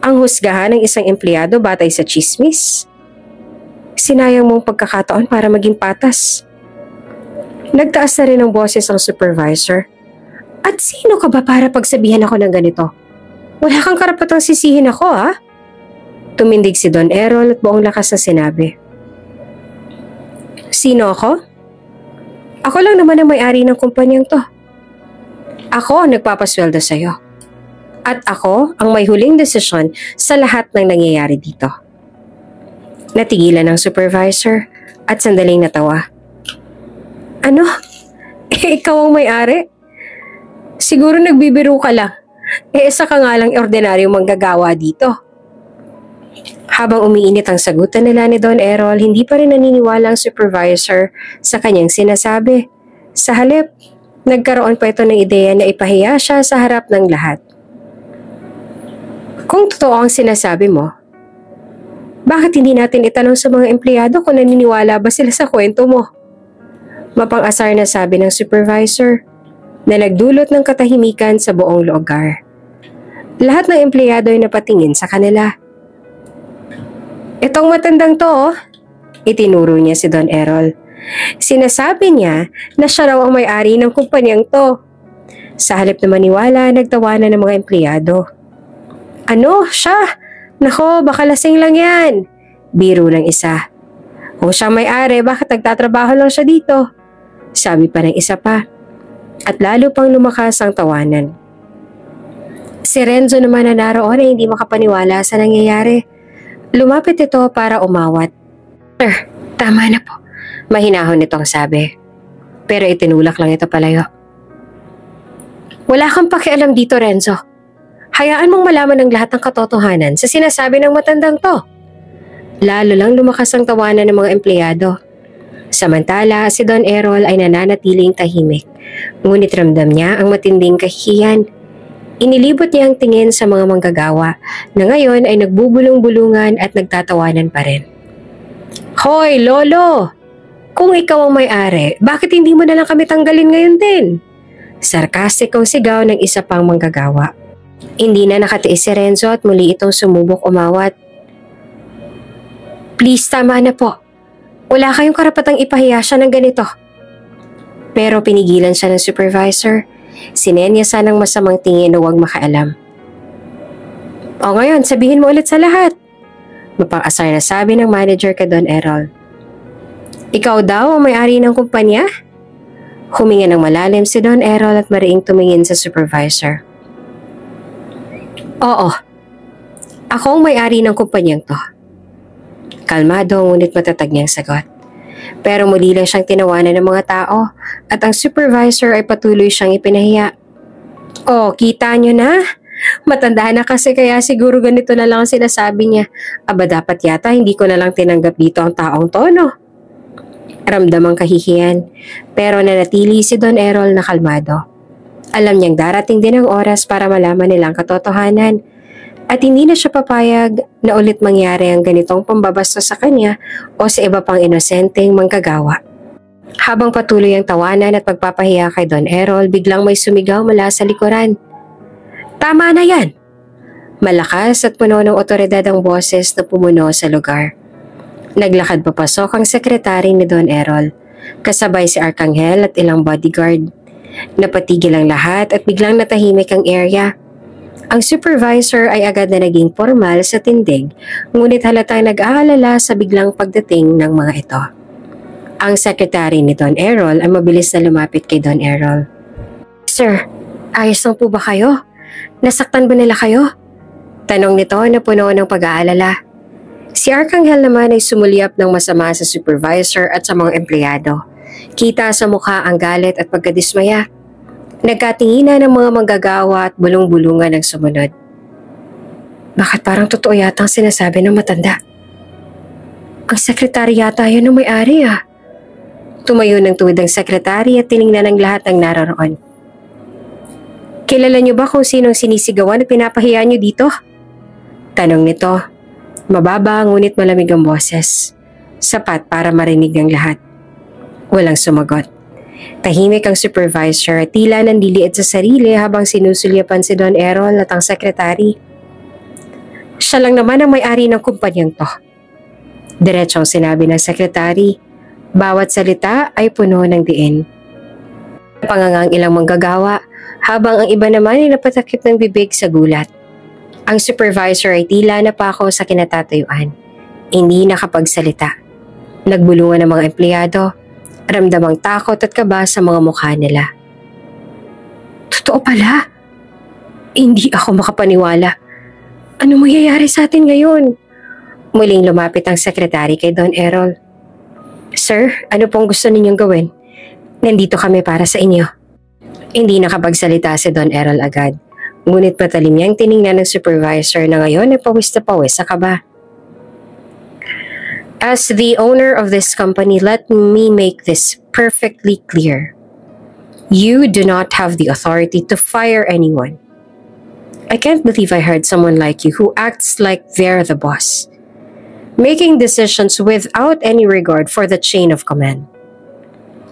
Ang husgahan ng isang empleyado batay sa chismis? Sinayang mong pagkakataon para maging patas. Nagtaas na rin ang boses ang supervisor. At sino ka ba para pagsabihan ako ng ganito? Wala kang karapatang sisihin ako, ha? Tumindig si Don Errol at buong lakas na sinabi. Sino ako? Ako lang naman ang may-ari ng kumpanyang to. Ako ang nagpapasweldo sa'yo. At ako ang may huling desisyon sa lahat ng nangyayari dito. Natigilan ang supervisor at sandaling natawa. Ano? Ikaw ang may-ari? Siguro nagbibiro ka lang. Isa ka nga lang ordinaryong manggagawa dito. Habang umiinit ang sagutan nila ni Don Errol, hindi pa rin naniniwala ang supervisor sa kanyang sinasabi. Sa halip, nagkaroon pa ito ng ideya na ipahiya siya sa harap ng lahat. Kung totoo ang sinasabi mo, bakit hindi natin itanong sa mga empleyado kung naniniwala ba sila sa kwento mo? Mapang-asar na sabi ng supervisor na nagdulot ng katahimikan sa buong lugar. Lahat ng empleyado ay napatingin sa kanila. Itong matandang to, itinuro niya si Don Errol. Sinasabi niya na siya raw ang may-ari ng kumpanyang to. Sa halip na maniwala, nagtawanan ng mga empleyado. Ano? Siya? Nako, baka lasing lang yan. Biro ng isa. Kung siya may-ari, bakit nagtatrabaho lang siya dito? Sabi pa ng isa pa. At lalo pang lumakas ang tawanan. Si Renzo naman na naroon ay hindi makapaniwala sa nangyayari. Lumapit ito para umawat. Sir, tama na po. Mahinahon nitong sabi. Pero itinulak lang ito palayo. Wala kang pakialam dito, Renzo. Hayaan mong malaman ng lahat ng katotohanan sa sinasabi ng matandang to. Lalo lang lumakas ang tawanan ng mga empleyado. Samantala, si Don Errol ay nananatiling tahimik. Ngunit ramdam niya ang matinding kahihiyan. Inilibot niya ang tingin sa mga manggagawa na ngayon ay nagbubulong-bulungan at nagtatawanan pa rin. Hoy, Lolo! Kung ikaw ang may-ari, bakit hindi mo na lang kami tanggalin ngayon din? Sarkastikong sigaw ng isa pang manggagawa. Hindi na nakatiis si Renzo at muli itong sumubok umawat. Please, tama na po. Wala kayong karapatang ipahiya siya ng ganito. Pero pinigilan siya ng supervisor. Sinenyasan ng masamang tingin na huwag makaalam. O ngayon, sabihin mo ulit sa lahat. Mapang-asar na sabi ng manager kay Don Errol. Ikaw daw ang may-ari ng kumpanya? Huminga ng malalim si Don Errol at mariing tumingin sa supervisor. Oo, ako ang may-ari ng kumpanyang to. Kalmado ngunit matatag niyang sagot. Pero muli lang siyang tinawanan ng mga tao at ang supervisor ay patuloy siyang ipinahiya. Oh, kita niyo na? Matanda na kasi kaya siguro ganito na lang ang sinasabi niya. Aba dapat yata hindi ko na lang tinanggap dito ang taong to, no? Ramdam ang kahihiyan, pero nanatili si Don Errol na kalmado. Alam niyang darating din ang oras para malaman nilang katotohanan at hindi na siya papayag na ulit mangyari ang ganitong pambabastos sa kanya o sa iba pang inosenteng manggagawa. Habang patuloy ang tawanan at pagpapahiya kay Don Errol, biglang may sumigaw mula sa likuran. Tama na yan! Malakas at puno ng otoridad ang boses na pumuno sa lugar. Naglakad papasok ang sekretary ni Don Errol, kasabay si Arcangel at ilang bodyguard. Napatigil ang lahat at biglang natahimik ang area. Ang supervisor ay agad na naging formal sa tindig, ngunit halatang nag-aalala sa biglang pagdating ng mga ito. Ang secretary ni Don Errol ay mabilis na lumapit kay Don Errol. Sir, ayos lang po ba kayo? Nasaktan ba nila kayo? Tanong nito na puno ng pag-aalala. Si Arcangel naman ay sumulyap ng masama sa supervisor at sa mga empleyado. Kita sa mukha ang galit at pagkadismaya. Nagkatinginan ng mga manggagawa at bulong-bulungan ang sumunod. Bakit parang totoo yata ang sinasabi ng matanda? Ang sekretary yata yun ang may-ari ah. Tumayo ng tuwid ang sekretary at tiningnan ng lahat ng naroroon. Kilala niyo ba kung sinong sinisigawan at pinapahiya niyo dito? Tanong nito. Mababa ngunit malamig ang boses. Sapat para marinig ng lahat. Walang sumagot. Tahimik ang supervisor at tila nandiliit sa sarili habang sinusulyapan si Don Errol at ang sekretary. Siya lang naman ang may-ari ng kumpanyang to. Diretsong sinabi ng sekretary. Bawat salita ay puno ng diin. Pangangang ilang manggagawa habang ang iba naman ay napatakip ng bibig sa gulat. Ang supervisor ay tila napako sa kinatatayuan. Hindi nakapagsalita. Nagbulungan ng mga empleyado. Ramdam ang takot at kaba sa mga mukha nila. Totoo pala. Hindi ako makapaniwala. Ano mangyayari sa atin ngayon? Muling lumapit ang sekretary kay Don Errol. Sir, ano pong gusto ninyong gawin? Nandito kami para sa inyo. Hindi nakapagsalita si Don Errol agad. Ngunit patalim niyang tiningnan ng supervisor na ngayon ay pawis na pawis sa kaba. As the owner of this company, let me make this perfectly clear. You do not have the authority to fire anyone. I can't believe I hired someone like you who acts like they're the boss, making decisions without any regard for the chain of command.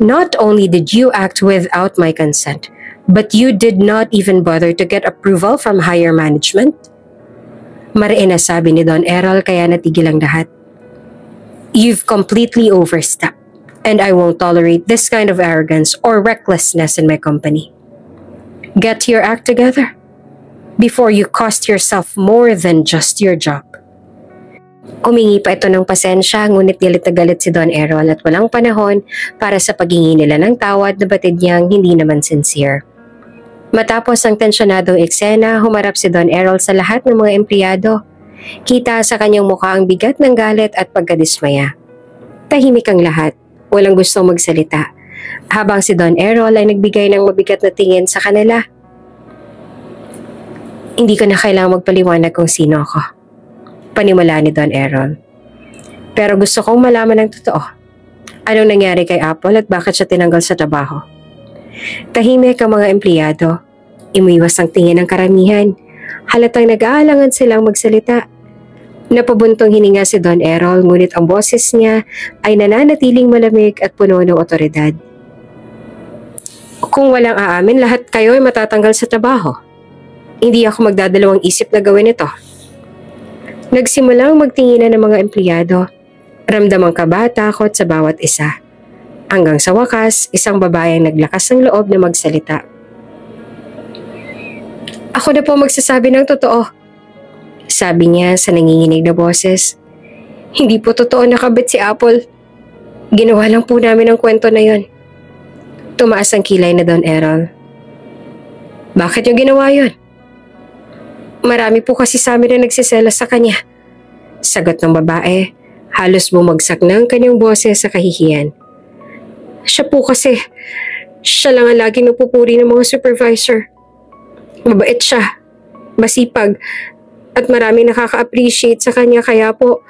Not only did you act without my consent, but you did not even bother to get approval from higher management. Mariin na sabi ni Don Errol kaya natigil ang lahat. You've completely overstepped, and I won't tolerate this kind of arrogance or recklessness in my company. Get your act together before you cost yourself more than just your job. Umingi pa ito ng pasensya, ngunit galit na galit si Don Errol at walang panahon para sa paghingi nila ng tawad na batid niyang hindi naman sincere. Matapos ang tensyonadong eksena, humarap si Don Errol sa lahat ng mga empleyado. Kita sa kanyang mukha ang bigat ng galit at pagkadismaya. Tahimik ang lahat, walang gustong magsalita, habang si Don Errol ay nagbigay ng mabigat na tingin sa kanila. Hindi ko na kailangang magpaliwanag kung sino ako, panimula ni Don Errol. Pero gusto kong malaman ng totoo. Anong nangyari kay Apple at bakit siya tinanggal sa trabaho? Tahimik ang mga empleyado. Umiwas ang tingin ng karamihan. Halatang nag-aalangan silang magsalita. Napabuntong hininga si Don Errol, ngunit ang boses niya ay nananatiling malamig at puno ng otoridad. Kung walang aamin, lahat kayo ay matatanggal sa trabaho. Hindi ako magdadalawang isip na gawin ito. Nagsimulang magtinginan ng mga empleyado. Ramdam ang kaba at takot sa bawat isa. Hanggang sa wakas, isang babae ang naglakas ng loob na magsalita. Ako na po magsasabi ng totoo, sabi niya sa nanginginig na boses. Hindi po totoo nakabit si Apple. Ginawa lang po namin ang kwento na yon. Tumaas ang kilay na Don Errol. Bakit niyo ginawa yon? Marami po kasi sa amin na nagsiselos sa kanya. Sagot ng babae, halos bumagsak na ang kanyang boses sa kahihiyan. Siya lang ang laging napupuri ng mga supervisor. Mabait siya, masipag, at maraming nakaka-appreciate sa kanya kaya po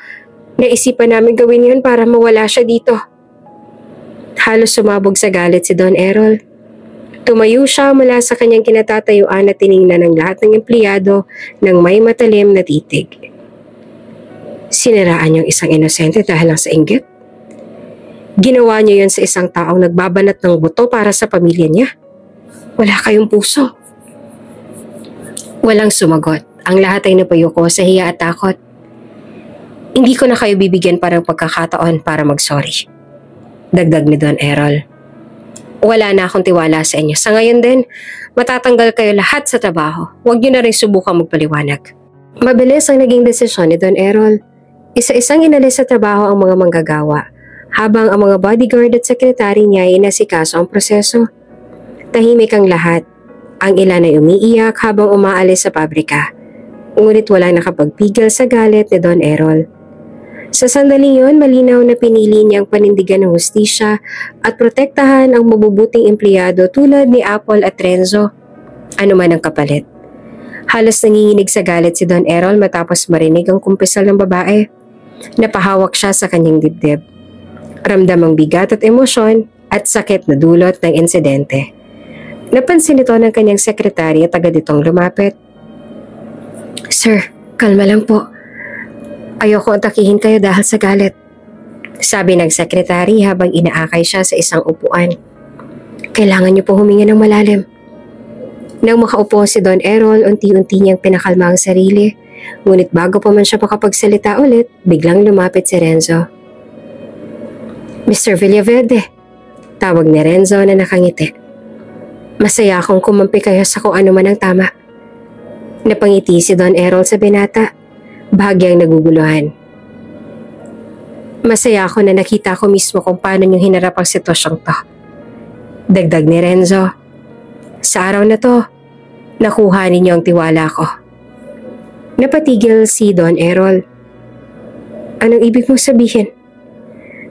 naisipan namin gawin yun para mawala siya dito. Halos sumabog sa galit si Don Errol. Tumayo siya mula sa kanyang kinatatayuan at tiningnan ng lahat ng empleyado ng may matalim na titig. Siniraan niyong isang inosente dahil lang sa inggit? Ginawa niyo yun sa isang taong nagbabanat ng buto para sa pamilya niya? Wala kayong puso. Walang sumagot. Ang lahat ay napayuko sa hiya at takot. Hindi ko na kayo bibigyan parang pagkakataon para mag-sorry. Dagdag ni Don Errol. Wala na akong tiwala sa inyo. Sa ngayon din, matatanggal kayo lahat sa trabaho. Huwag niyo na rin subukang magpaliwanag. Mabilis ang naging desisyon ni Don Errol. Isa-isang inalis sa trabaho ang mga manggagawa, habang ang mga bodyguard at sekretary niya ay inasikaso ang proseso. Tahimik ang lahat. Ang ilan ay umiiyak habang umaalis sa pabrika. Ngunit walang nakapagpigil sa galit ni Don Errol. Sa sandaling yon, malinaw na pinili niyang panindigan ng hustisya at protektahan ang mabubuting empleyado tulad ni Apple at Renzo. Ano man ang kapalit. Halos nanginginig sa galit si Don Errol matapos marinig ang kumpisal ng babae. Napahawak siya sa kanyang dibdib. Ramdam ang bigat at emosyon at sakit na dulot ng insidente. Napansin ito ng kanyang sekretary at agad itong lumapit. Sir, kalma lang po. Ayoko atakihin kayo dahil sa galit, sabi ng sekretary habang inaakay siya sa isang upuan. Kailangan niyo po huminga ng malalim. Nang makaupo si Don Errol, unti-unti niyang pinakalma ang sarili. Ngunit bago pa man siya makapagsalita ulit, biglang lumapit si Renzo. Mr. Villaverde, tawag ni Renzo na nakangiti. Masaya akong kumampi kayo sa kung ano man ang tama. Napangiti si Don Errol sa binata, bahagyang naguguluhan. Masaya ako na nakita ko mismo kung paano niyong hinarap ang sitwasyong to. Dagdag ni Renzo. Sa araw na to, nakuha ninyo ang tiwala ko. Napatigil si Don Errol. Anong ibig mong sabihin?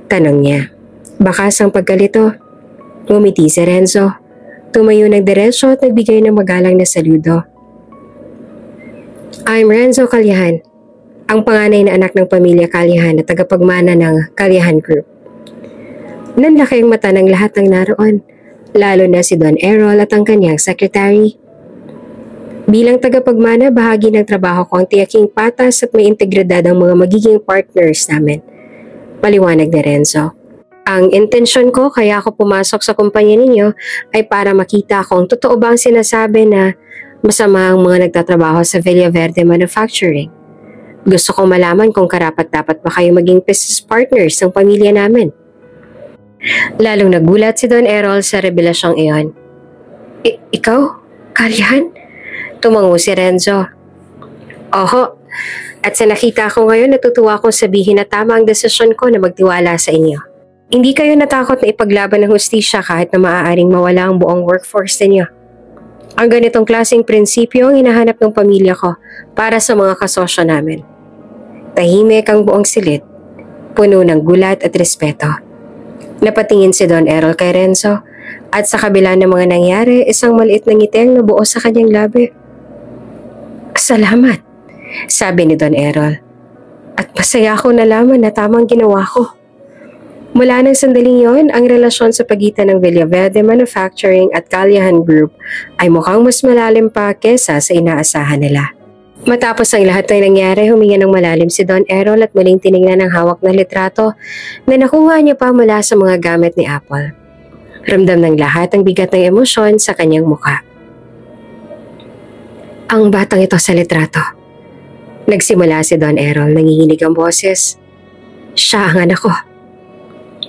Tanong niya. Bakas ang pagkalito. Ngumiti si Renzo. Tumayo ng diretsyo at nagbigay ng magalang na saludo. I'm Renzo Calyahan. ang panganay na anak ng pamilya Kalyahan at tagapagmana ng Kalyahan Group. Nanlaki ang mata ng lahat ng naroon, lalo na si Don Errol at ang kanyang secretary. Bilang tagapagmana, bahagi ng trabaho ko ang tiyaking patas at may integridad ang mga magiging partners namin. Paliwanag ni Renzo. Ang intensyon ko kaya ako pumasok sa kumpanya ninyo ay para makita kung totoo ba ang sinasabi na masama ang mga nagtatrabaho sa Villaverde Manufacturing. Gusto kong malaman kung karapat-dapat ba kayo maging business partners ng pamilya namin. Lalong nagulat si Don Errol sa revelasyong iyon. Ikaw? Kalyahan? Tumango si Renzo. Oho, at sa nakita ko ngayon natutuwa akong sabihin na tama ang desisyon ko na magtiwala sa inyo. Hindi kayo natakot na ipaglaban ng hustisya kahit na maaaring mawala ang buong workforce ninyo. Ang ganitong klaseng prinsipyo ang hinahanap ng pamilya ko para sa mga kasosyo namin. Tahimik ang buong silid, puno ng gulat at respeto. Napatingin si Don Errol kay Renzo at sa kabila ng mga nangyari, isang maliit na ngiti ang nabuo sa kanyang labi. Salamat, sabi ni Don Errol. At masaya ako nalaman na tamang ginawa ko. Mula ng sandaling yon, ang relasyon sa pagitan ng Villaverde Manufacturing at Kalyahan Group ay mukhang mas malalim pa kesa sa inaasahan nila. Matapos ang lahat ng nangyari, huminga ng malalim si Don Errol at muling tinignan ang hawak na litrato na nakuha niya pa mula sa mga gamit ni Apple. Ramdam ng lahat ang bigat ng emosyon sa kanyang mukha. Ang batang ito sa litrato. Nagsimula si Don Errol, nanginginig ang boses. Siya ang anak ko.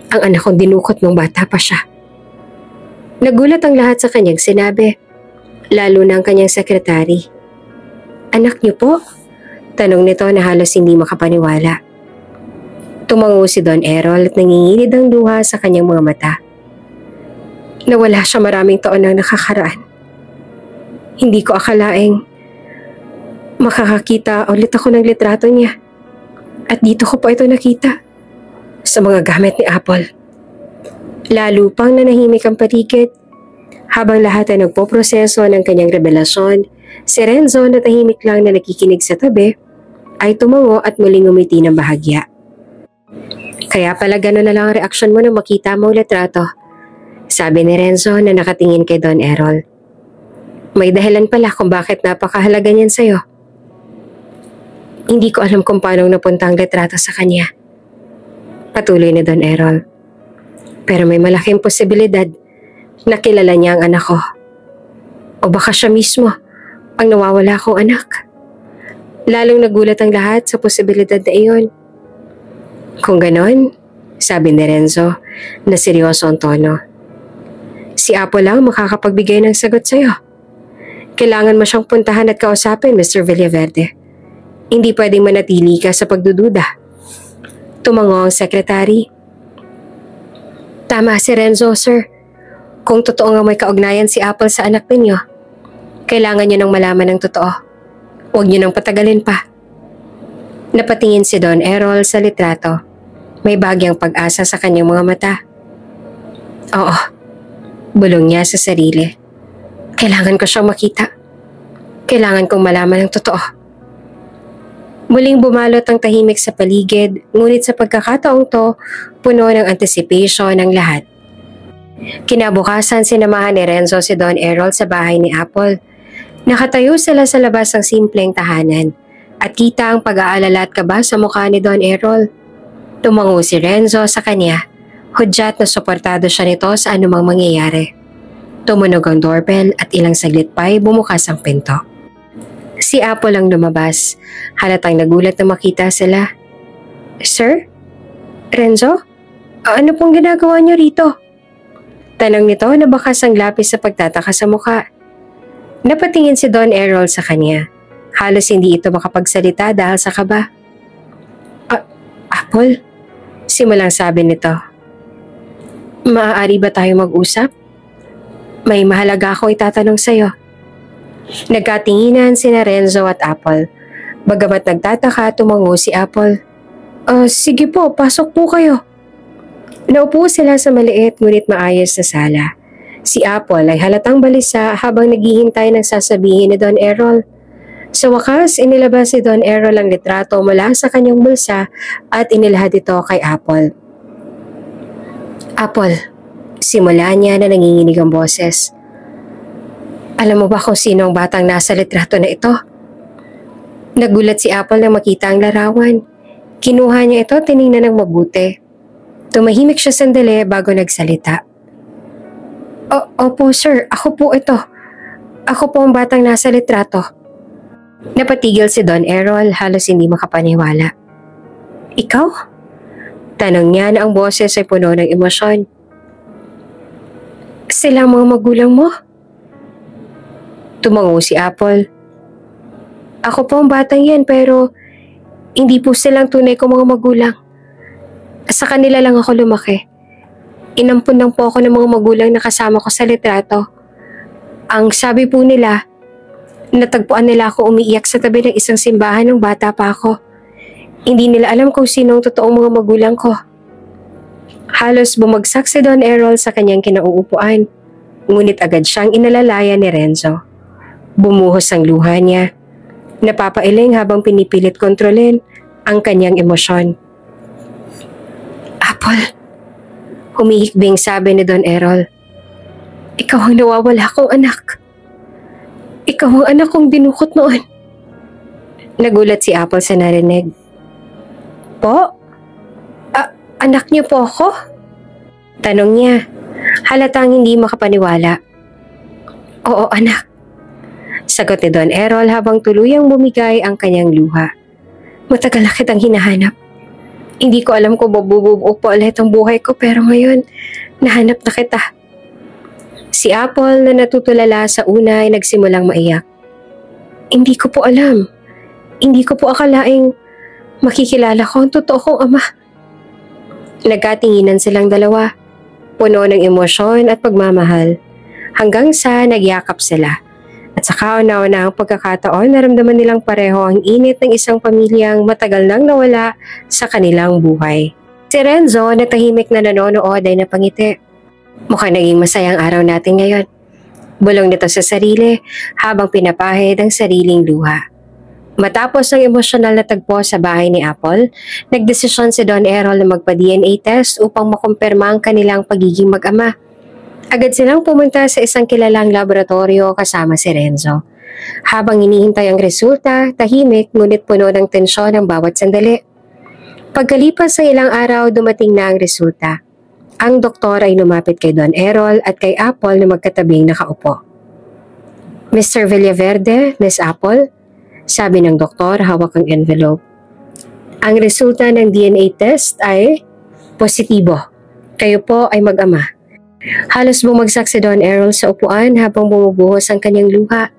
Ang anak kong dinukot nung bata pa siya. Nagulat ang lahat sa kanyang sinabi, lalo na ang kanyang sekretary. Anak niyo po? Tanong nito na halos hindi makapaniwala. Tumango si Don Errol at nangingilid ang luha sa kanyang mga mata. Nawala siya maraming taon na nakakaraan. Hindi ko akalaing makakakita ulit ako ng litrato niya. At dito ko po ito nakita. Sa mga gamit ni Apple. Lalo pang nanahimik ang paligid. Habang lahat ay nagpoproseso ng kanyang revelasyon, si Renzo na tahimik lang na nakikinig sa tabi ay tumango at muling umiti ng bahagya. Kaya pala gano'n na lang ang reaksyon mo nang makita mo ang litrato, sabi ni Renzo na nakatingin kay Don Errol. May dahilan pala kung bakit napakahalaga niyan sa'yo. Hindi ko alam kung paano napunta ang litrato sa kanya. Patuloy ni Don Errol. Pero may malaking posibilidad na kilala niya ang anak ko. O baka siya mismo ang nawawala kong anak. Lalong nagulat ang lahat sa posibilidad na iyon. Kung ganon, sabi ni Renzo na seryoso ang tono. Si Apo lang makakapagbigay ng sagot sa'yo. Kailangan mo siyang puntahan at kausapin, Mr. Villaverde. Hindi pwedeng manatili ka sa pagdududa. Tumango ang sekretary. Tama si Renzo, sir. Kung totoo nga may kaugnayan si Apple sa anak ninyo, kailangan niyo nang malaman ng totoo. Huwag niyo nang patagalin pa. Napatingin si Don Errol sa litrato. May bagyang pag-asa sa kanyang mga mata. Oo, bulong niya sa sarili. Kailangan ko siyang makita. Kailangan kong malaman ng totoo. Muling bumalot ang tahimik sa paligid, ngunit sa pagkakataong to, puno ng anticipation ng lahat. Kinabukasan sinamahan ni Renzo si Don Errol sa bahay ni Apple. Nakatayo sila sa labas ng simpleng tahanan at kita ang pag-aalala at kaba sa mukha ni Don Errol. Tumango si Renzo sa kanya, hudyat na suportado siya nito sa anumang mangyayari. Tumunog ang doorbell at ilang saglit pa'y bumukas ang pinto. Si Apple ang lumabas, halatang nagulat na makita sila. Sir? Renzo? Ano pong ginagawa niyo rito? Tanong nito na bakas ang lapis sa pagtataka sa mukha. Napatingin si Don Errol sa kanya. Halos hindi ito makapagsalita dahil sa kaba. Apple? Simulang sabi nito. Maaari ba tayo mag-usap? May mahalaga akong itatanong sa'yo. Nagkatinginan sina Renzo at Apple. Bagamat nagtataka, tumango si Apple. Sige po, pasok po kayo. Naupo sila sa maliit ngunit maayos na sala. Si Apple ay halatang balisa habang naghihintay ng sasabihin ni Don Errol. Sa wakas, inilabas ni Don Errol ang litrato mula sa kanyang bulsa at inilahad ito kay Apple. Apple, simula niya na nanginginig ang boses. Alam mo ba kung sino ang batang nasa litrato na ito? Nagulat si Apple nang makita ang larawan. Kinuha niya ito, tiningnan ng mabuti. Tumahimik siya sandali bago nagsalita. Opo sir, ako po ito. Ako po ang batang nasa litrato. Napatigil si Don Errol, halos hindi makapaniwala. Ikaw? Tanong niya na ang boses ay puno ng emosyon. Sila ang mga magulang mo? Tumango si Apple. Ako po ang batang yan pero hindi po silang tunay kong mga magulang. Sa kanila lang ako lumaki. Inampun lang po ako ng mga magulang na kasama ko sa litrato. Ang sabi po nila, natagpuan nila ako umiiyak sa tabi ng isang simbahan ng bata pa ako. Hindi nila alam kung sino ang totoong mga magulang ko. Halos bumagsak si Don Errol sa kanyang kinauupuan. Ngunit agad siyang inalalaya ni Renzo. Bumuhos ang luha niya. Napapailing habang pinipilit kontrolin ang kanyang emosyon. Apple, humihikbing sabi ni Don Errol. Ikaw ang nawawala kong anak. Ikaw ang anak kong dinukot noon. Nagulat si Apple sa narinig. Po? Anak niyo po ako? Tanong niya. Halatang hindi makapaniwala. Oo anak. Sagot ni Don Errol habang tuluyang bumigay ang kanyang luha. Matagal na kitang hinahanap. Hindi ko alam kung mabubuo po ulit ang buhay ko pero ngayon, nahanap na kita. Si Apple na natutulala sa una ay nagsimulang maiyak. Hindi ko po alam. Hindi ko po akalaing makikilala ko ang totoo kong ama. Nagkatinginan silang dalawa, puno ng emosyon at pagmamahal, hanggang sa nagyakap sila. At sa kauna-una ang pagkakataon, naramdaman nilang pareho ang init ng isang pamilyang matagal nang nawala sa kanilang buhay. Si Renzo na tahimik na nanonood ay napangiti. Mukhang naging masayang araw natin ngayon. Bulong nito sa sarili habang pinapahid ang sariling luha. Matapos ang emosyonal na tagpo sa bahay ni Apple, nagdesisyon si Don Errol na magpa-DNA test upang makumpirma ang kanilang pagiging mag-ama. Agad silang pumunta sa isang kilalang laboratorio kasama si Renzo. Habang hinihintay ang resulta, tahimik ngunit puno ng tensyon ang bawat sandali. Pagkalipas ng ilang araw, dumating na ang resulta. Ang doktor ay lumapit kay Don Errol at kay Apple na magkatabing nakaupo. Mr. Villaverde, Miss Apple, sabi ng doktor hawak ang envelope. Ang resulta ng DNA test ay positibo. Kayo po ay mag-ama. Halos bumagsak si Don Errol sa upuan habang bumubuhos ang kanyang luha.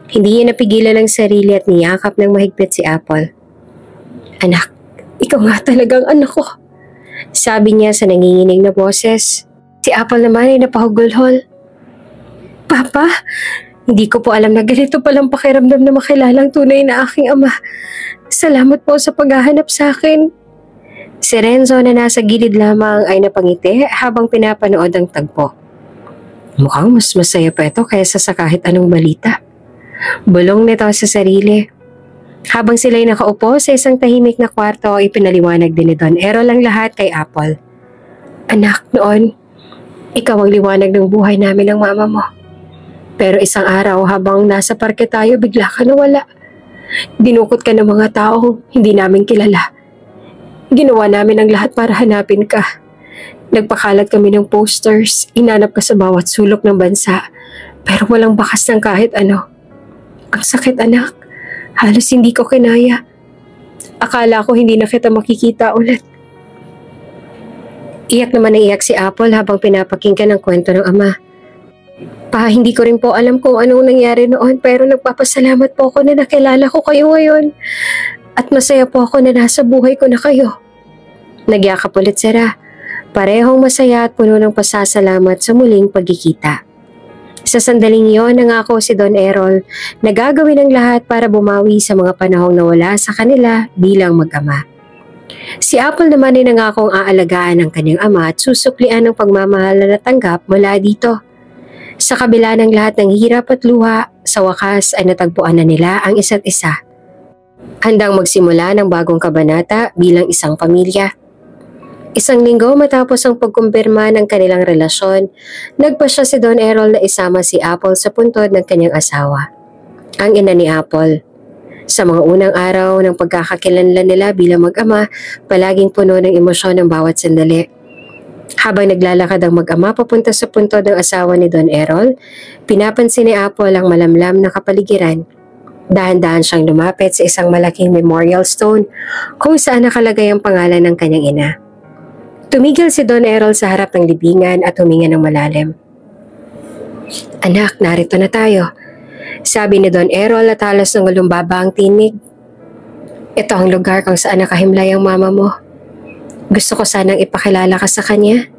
Hindi niya napigilan ang sarili at niyakap ng mahigpit si Apple. Anak, ikaw nga talagang anak ko. Sabi niya sa nanginginig na boses. Si Apple naman ay napahugulhol. Papa, hindi ko po alam na ganito palang pakiramdam na makilalang tunay na aking ama. Salamat po sa paghahanap sa akin. Si Renzo na nasa gilid lamang ay napangiti habang pinapanood ang tagpo. Mukhang mas masaya pa ito kaysa sa kahit anong balita. Bulong nito sa sarili. Habang sila'y nakaupo sa isang tahimik na kwarto, ipinaliwanag din ni Don Errol ang lahat kay Apple. Anak, noon, ikaw ang liwanag ng buhay namin ng mama mo. Pero isang araw habang nasa parke tayo, bigla ka nawala. Dinukot ka ng mga taong hindi namin kilala. Ginawa namin ang lahat para hanapin ka. Nagpakalat kami ng posters, inanap ka sa bawat sulok ng bansa, pero walang bakas ng kahit ano. Ang sakit anak, halos hindi ko kinaya. Akala ko hindi na kita makikita ulit. Iyak naman na iyak si Apple habang pinapakinggan ang kwento ng ama. Pa, hindi ko rin po alam kung anong nangyari noon pero nagpapasalamat po ako na nakilala ko kayo ngayon. At masaya po ako na nasa buhay ko na kayo. Nagyakap ulit sila. Parehong masaya at puno ng pasasalamat sa muling pagkikita. Sa sandaling iyon, nangako si Don Errol na gagawin ang lahat para bumawi sa mga panahong nawala sa kanila bilang mag-ama. Si Apple naman ay nangakong aalagaan ang kanyang ama at susuklian ng pagmamahal na natanggap mula dito. Sa kabila ng lahat ng hirap at luha, sa wakas ay natagpuan na nila ang isa't isa. Handang magsimula ng bagong kabanata bilang isang pamilya. Isang linggo matapos ang pagkumpirma ng kanilang relasyon, nagpasya si Don Errol na isama si Apple sa puntod ng kanyang asawa, ang ina ni Apple. Sa mga unang araw ng pagkakakilanlan nila bilang mag-ama, palaging puno ng emosyon ang bawat sandali. Habang naglalakad ang mag-ama papunta sa puntod ng asawa ni Don Errol, pinapansin ni Apple ang malamlam na kapaligiran. Dahan-dahan siyang lumapit sa isang malaking memorial stone kung saan nakalagay ang pangalan ng kanyang ina. Tumigil si Don Errol sa harap ng libingan at huminga ng malalim. "Anak, narito na tayo," sabi ni Don Errol at halos nangalumbaba ang tinig. "Ito ang lugar kung saan nakahimlay ang mama mo. Gusto ko sanang ipakilala ka sa kanya."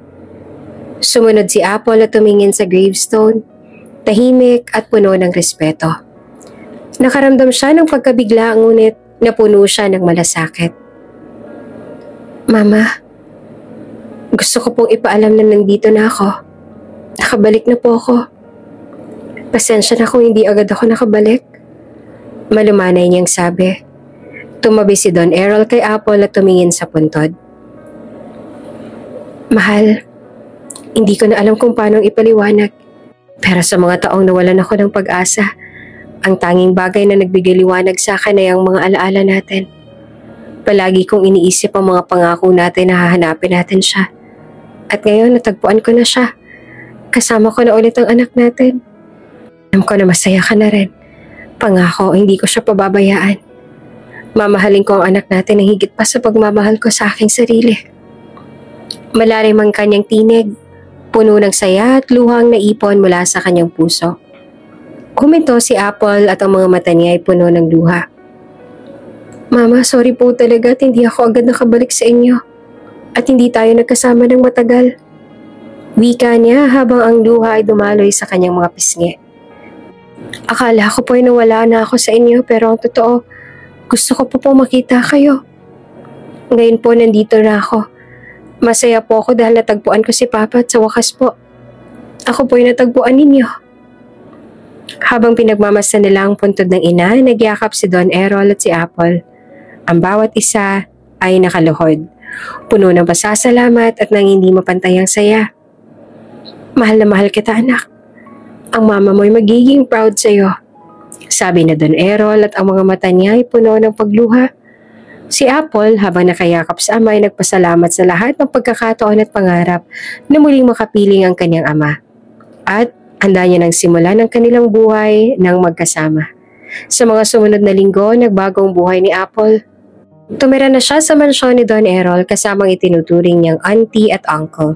Sumunod si Apple at tumingin sa gravestone, tahimik at puno ng respeto. Nakaramdam siya ng pagkabigla ngunit napuno siya ng malasakit. "Mama, gusto ko pong ipaalam na nandito na ako. Nakabalik na po ako. Pasensya na kung hindi agad ako nakabalik," malumanay niyang sabi. Tumabi si Don Errol kay Apple at tumingin sa puntod. "Mahal, hindi ko na alam kung paano ipaliwanag. Pero sa mga taong nawalan ako ng pag-asa, ang tanging bagay na nagbigay liwanag sa akin ay ang mga alaala natin. Palagi kong iniisip ang mga pangako natin na hahanapin natin siya. At ngayon natagpuan ko na siya. Kasama ko na ulit ang anak natin. Alam ko na masaya ka na rin. Pangako, hindi ko siya pababayaan. Mamahalin ko ang anak natin ng higit pa sa pagmamahal ko sa aking sarili." Malalim ang kanyang tinig, puno ng saya at luhang naipon mula sa kanyang puso. Huminto si Apple at ang mga mata niya ay puno ng luha. "Mama, sorry po talaga at hindi ako agad nakabalik sa inyo. At hindi tayo nagkasama ng matagal," wika niya habang ang luha ay dumaloy sa kanyang mga pisngi. "Akala ko po ay nawala na ako sa inyo pero ang totoo, gusto ko po makita kayo. Ngayon po nandito na ako. Masaya po ako dahil natagpuan ko si Papa at sa wakas po, ako po ay natagpuan ninyo." Habang pinagmamasdan nila ang puntod ng ina, nagyakap si Don Errol at si Apple. Ang bawat isa ay nakaluhod, puno ng pasasalamat at nang hindi mapantay ang saya. "Mahal na mahal kita, anak. Ang mama mo ay magiging proud sa'yo," sabi na Don Errol at ang mga mata niya ay puno ng pagluha. Si Apple, habang nakayakap sa ama, ay nagpasalamat sa lahat ng pagkakataon at pangarap na muling makapiling ang kanyang ama. At handa niya nang simulan ang kanilang buhay ng magkasama. Sa mga sumunod na linggo, nagbagong buhay ni Apple. Tumira na siya sa mansyon ni Don Errol kasamang itinuturing niyang auntie at uncle.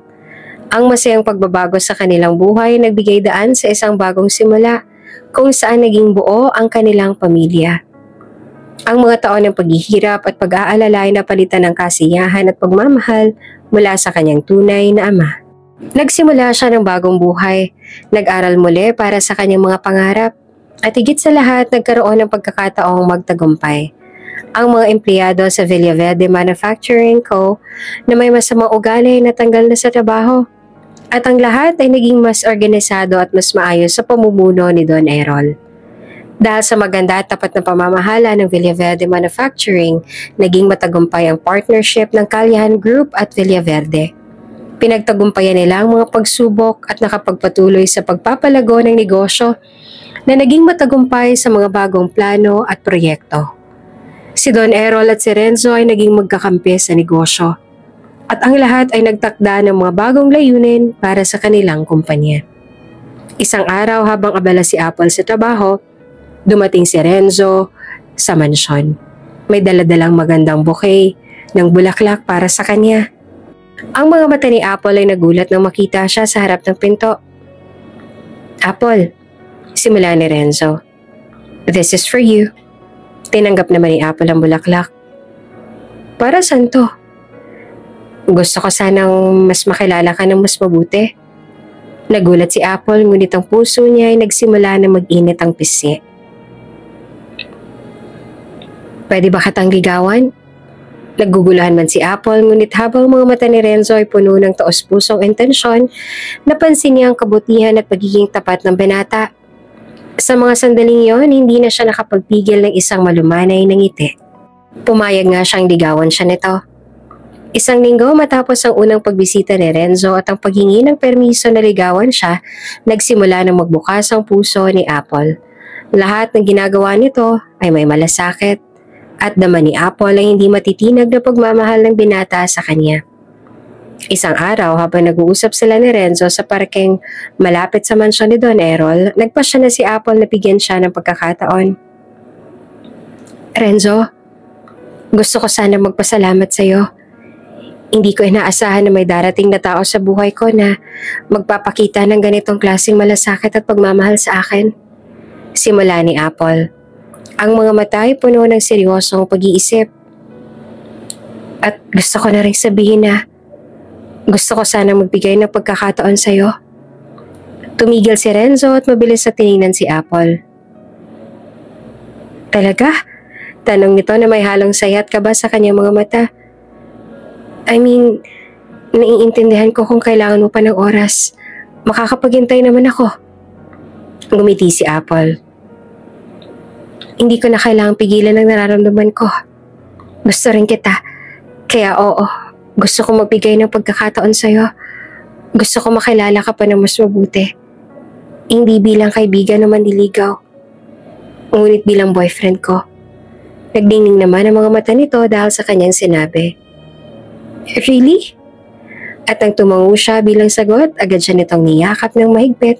Ang masayang pagbabago sa kanilang buhay nagbigay daan sa isang bagong simula kung saan naging buo ang kanilang pamilya. Ang mga taon ng paghihirap at pag-aalala ay napalitan ng kasiyahan at pagmamahal mula sa kanyang tunay na ama. Nagsimula siya ng bagong buhay, nag-aral muli para sa kanyang mga pangarap, at higit sa lahat nagkaroon ng pagkakataong magtagumpay. Ang mga empleyado sa Villaverde Manufacturing Co. na may masamang ugali na tanggal na sa trabaho. At ang lahat ay naging mas organisado at mas maayos sa pamumuno ni Don Errol. Dahil sa maganda at tapat na pamamahala ng Villaverde Manufacturing, naging matagumpay ang partnership ng Callihan Group at Villaverde. Pinagtagumpayan nila ang mga pagsubok at nakapagpatuloy sa pagpapalago ng negosyo na naging matagumpay sa mga bagong plano at proyekto. Si Don Errol at si Renzo ay naging magkakampi sa negosyo at ang lahat ay nagtakda ng mga bagong layunin para sa kanilang kumpanya. Isang araw habang abala si Apple sa trabaho, dumating si Renzo sa mansyon. May daladalang magandang bouquet ng bulaklak para sa kanya. Ang mga mata ni Apple ay nagulat nang makita siya sa harap ng pinto. "Apple," simula ni Renzo. "This is for you." Tinanggap naman ni Apple ang bulaklak. "Para saan to?" "Gusto ko sanang mas makilala ka ng mas mabuti." Nagulat si Apple ngunit ang puso niya ay nagsimula na mag-init ang pisngi. "Pwede ba kitang ligawan?" Naggugulahan man si Apple, ngunit habang mga mata ni Renzo ay puno ng taos-pusong intensyon, napansin niya ang kabutihan at pagiging tapat ng binata. Sa mga sandaling yon, hindi na siya nakapagpigil ng isang malumanay na ngiti. Pumayag nga siyang ligawan siya nito. Isang linggo matapos ang unang pagbisita ni Renzo at ang paghingi ng permiso na ligawan siya, nagsimula ng magbukas ang puso ni Apple. Lahat ng ginagawa nito ay may malasakit at dama ni Apple ay hindi matitinag na pagmamahal ng binata sa kanya. Isang araw habang nag-uusap sila ni Renzo sa parkeng malapit sa mansyon ni Don Errol, nagpasya na si Apple na bigyan siya ng pagkakataon. Renzo, gusto ko sana magpasalamat sa iyo. Hindi ko inaasahan na may darating na tao sa buhay ko na magpapakita ng ganitong klaseng malasakit at pagmamahal sa akin. Simula ni Apple. Ang mga mata ay puno ng seryosong pag-iisip. At gusto ko na rin sabihin na gusto ko sana magbigay ng pagkakataon sa iyo. Tumigil si Renzo at mabilis na tiningnan si Apple. Talaga? Tanong nito na may halong saya at kaba sa kanyang mga mata. I mean, naiintindihan ko kung kailangan mo pa ng oras. Makakapaghintay naman ako. Ngumiti si Apple. Hindi ko na kailangang pigilan ang nararamdaman ko. Gusto rin kita. Kaya oo, gusto ko magbigay ng pagkakataon sa'yo. Gusto ko makilala ka pa ng mas mabuti. Hindi bilang kaibigan na manliligaw. Ngunit bilang boyfriend ko. Nagdingning naman ang mga mata nito dahil sa kanyang sinabi. Really? At nang tumango siya bilang sagot, agad siya nitong niyakap ng mahigpit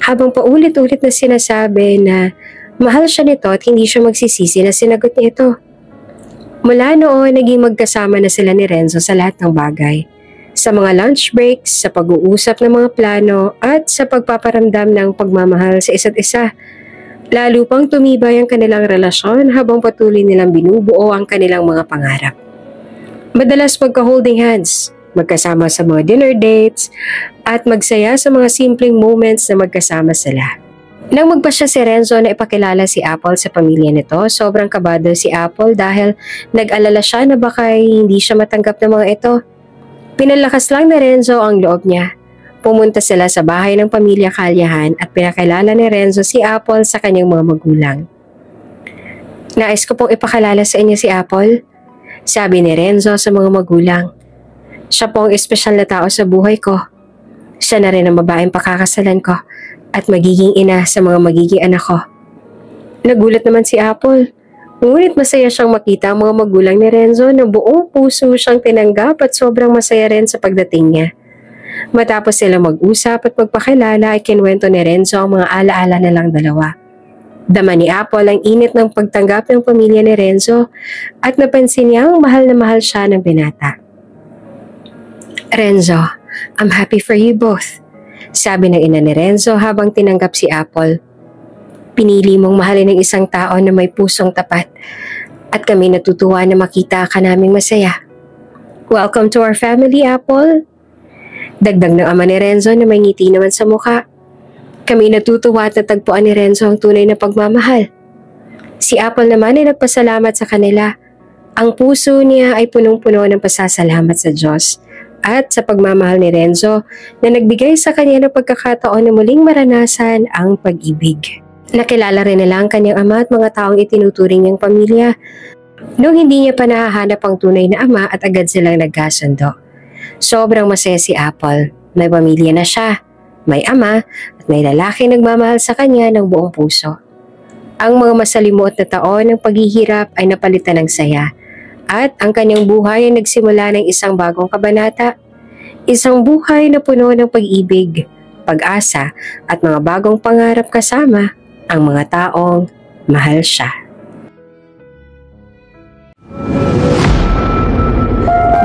habang paulit-ulit na sinasabi na mahal siya nito at hindi siya magsisisi na sinagot niya ito. Mula noon, naging magkasama na sila ni Renzo sa lahat ng bagay. Sa mga lunch breaks, sa pag-uusap ng mga plano at sa pagpaparamdam ng pagmamahal sa isa't isa. Lalo pang tumibay ang kanilang relasyon habang patuloy nilang binubuo ang kanilang mga pangarap. Madalas magka-holding hands, magkasama sa mga dinner dates, at magsaya sa mga simpleng moments na magkasama sila. Nang magpasya si Renzo na ipakilala si Apple sa pamilya nito, sobrang kabado si Apple dahil nag-alala siya na baka hindi siya matanggap ng mga ito. Pinalakas lang ni Renzo ang loob niya. Pumunta sila sa bahay ng pamilya Calyahan at pinakilala ni Renzo si Apple sa kanyang mga magulang. Nais ko pong ipakilala sa inyo si Apple, sabi ni Renzo sa mga magulang. Siya po ang espesyal na tao sa buhay ko. Siya na rin ang babaeng pakakasalan ko at magiging ina sa mga magiging anak ko. Nagulat naman si Apple. Ngunit masaya siyang makita ang mga magulang ni Renzo na buong puso siyang tinanggap at sobrang masaya rin sa pagdating niya. Matapos sila mag-usap at magpakilala ay kinwento ni Renzo ang mga alaala nilang dalawa. Dama ni Apple ang init ng pagtanggap ng pamilya ni Renzo at napansin niyang mahal na mahal siya ng binata. Renzo, I'm happy for you both, sabi ng ina ni Renzo habang tinanggap si Apple. Pinili mong mahalin ng isang tao na may pusong tapat at kami natutuwa na makita ka naming masaya. Welcome to our family, Apple. Dagdag ng ama ni Renzo na may ngiti naman sa mukha. Kami natutuwa at natagpuan ni Renzo ang tunay na pagmamahal. Si Apple naman ay nagpasalamat sa kanila. Ang puso niya ay punong-puno ng pasasalamat sa Diyos at sa pagmamahal ni Renzo na nagbigay sa kanya ng pagkakataon na muling maranasan ang pag-ibig. Nakilala rin nila ang kanyang ama at mga taong itinuturing niyang pamilya. Noong hindi niya pa nahahanap ang tunay na ama at agad silang nagkasundo. Sobrang masaya si Apple. May pamilya na siya, may ama at may lalaki nagmamahal sa kanya ng buong puso. Ang mga masalimuot na taon ng paghihirap ay napalitan ng saya at ang kanyang buhay ay nagsimula ng isang bagong kabanata. Isang buhay na puno ng pag-ibig, pag-asa at mga bagong pangarap kasama ang mga taong mahal siya.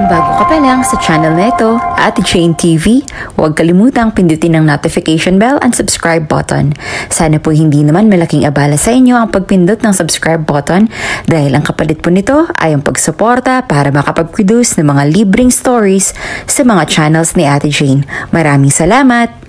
Kung bago ka pa lang sa channel na ito, Ate Jane TV, huwag kalimutang pindutin ang notification bell and subscribe button. Sana po hindi naman malaking abala sa inyo ang pagpindot ng subscribe button dahil ang kapalit po nito ay ang pagsuporta para makapag-produce ng mga libreng stories sa mga channels ni Ate Jane. Maraming salamat!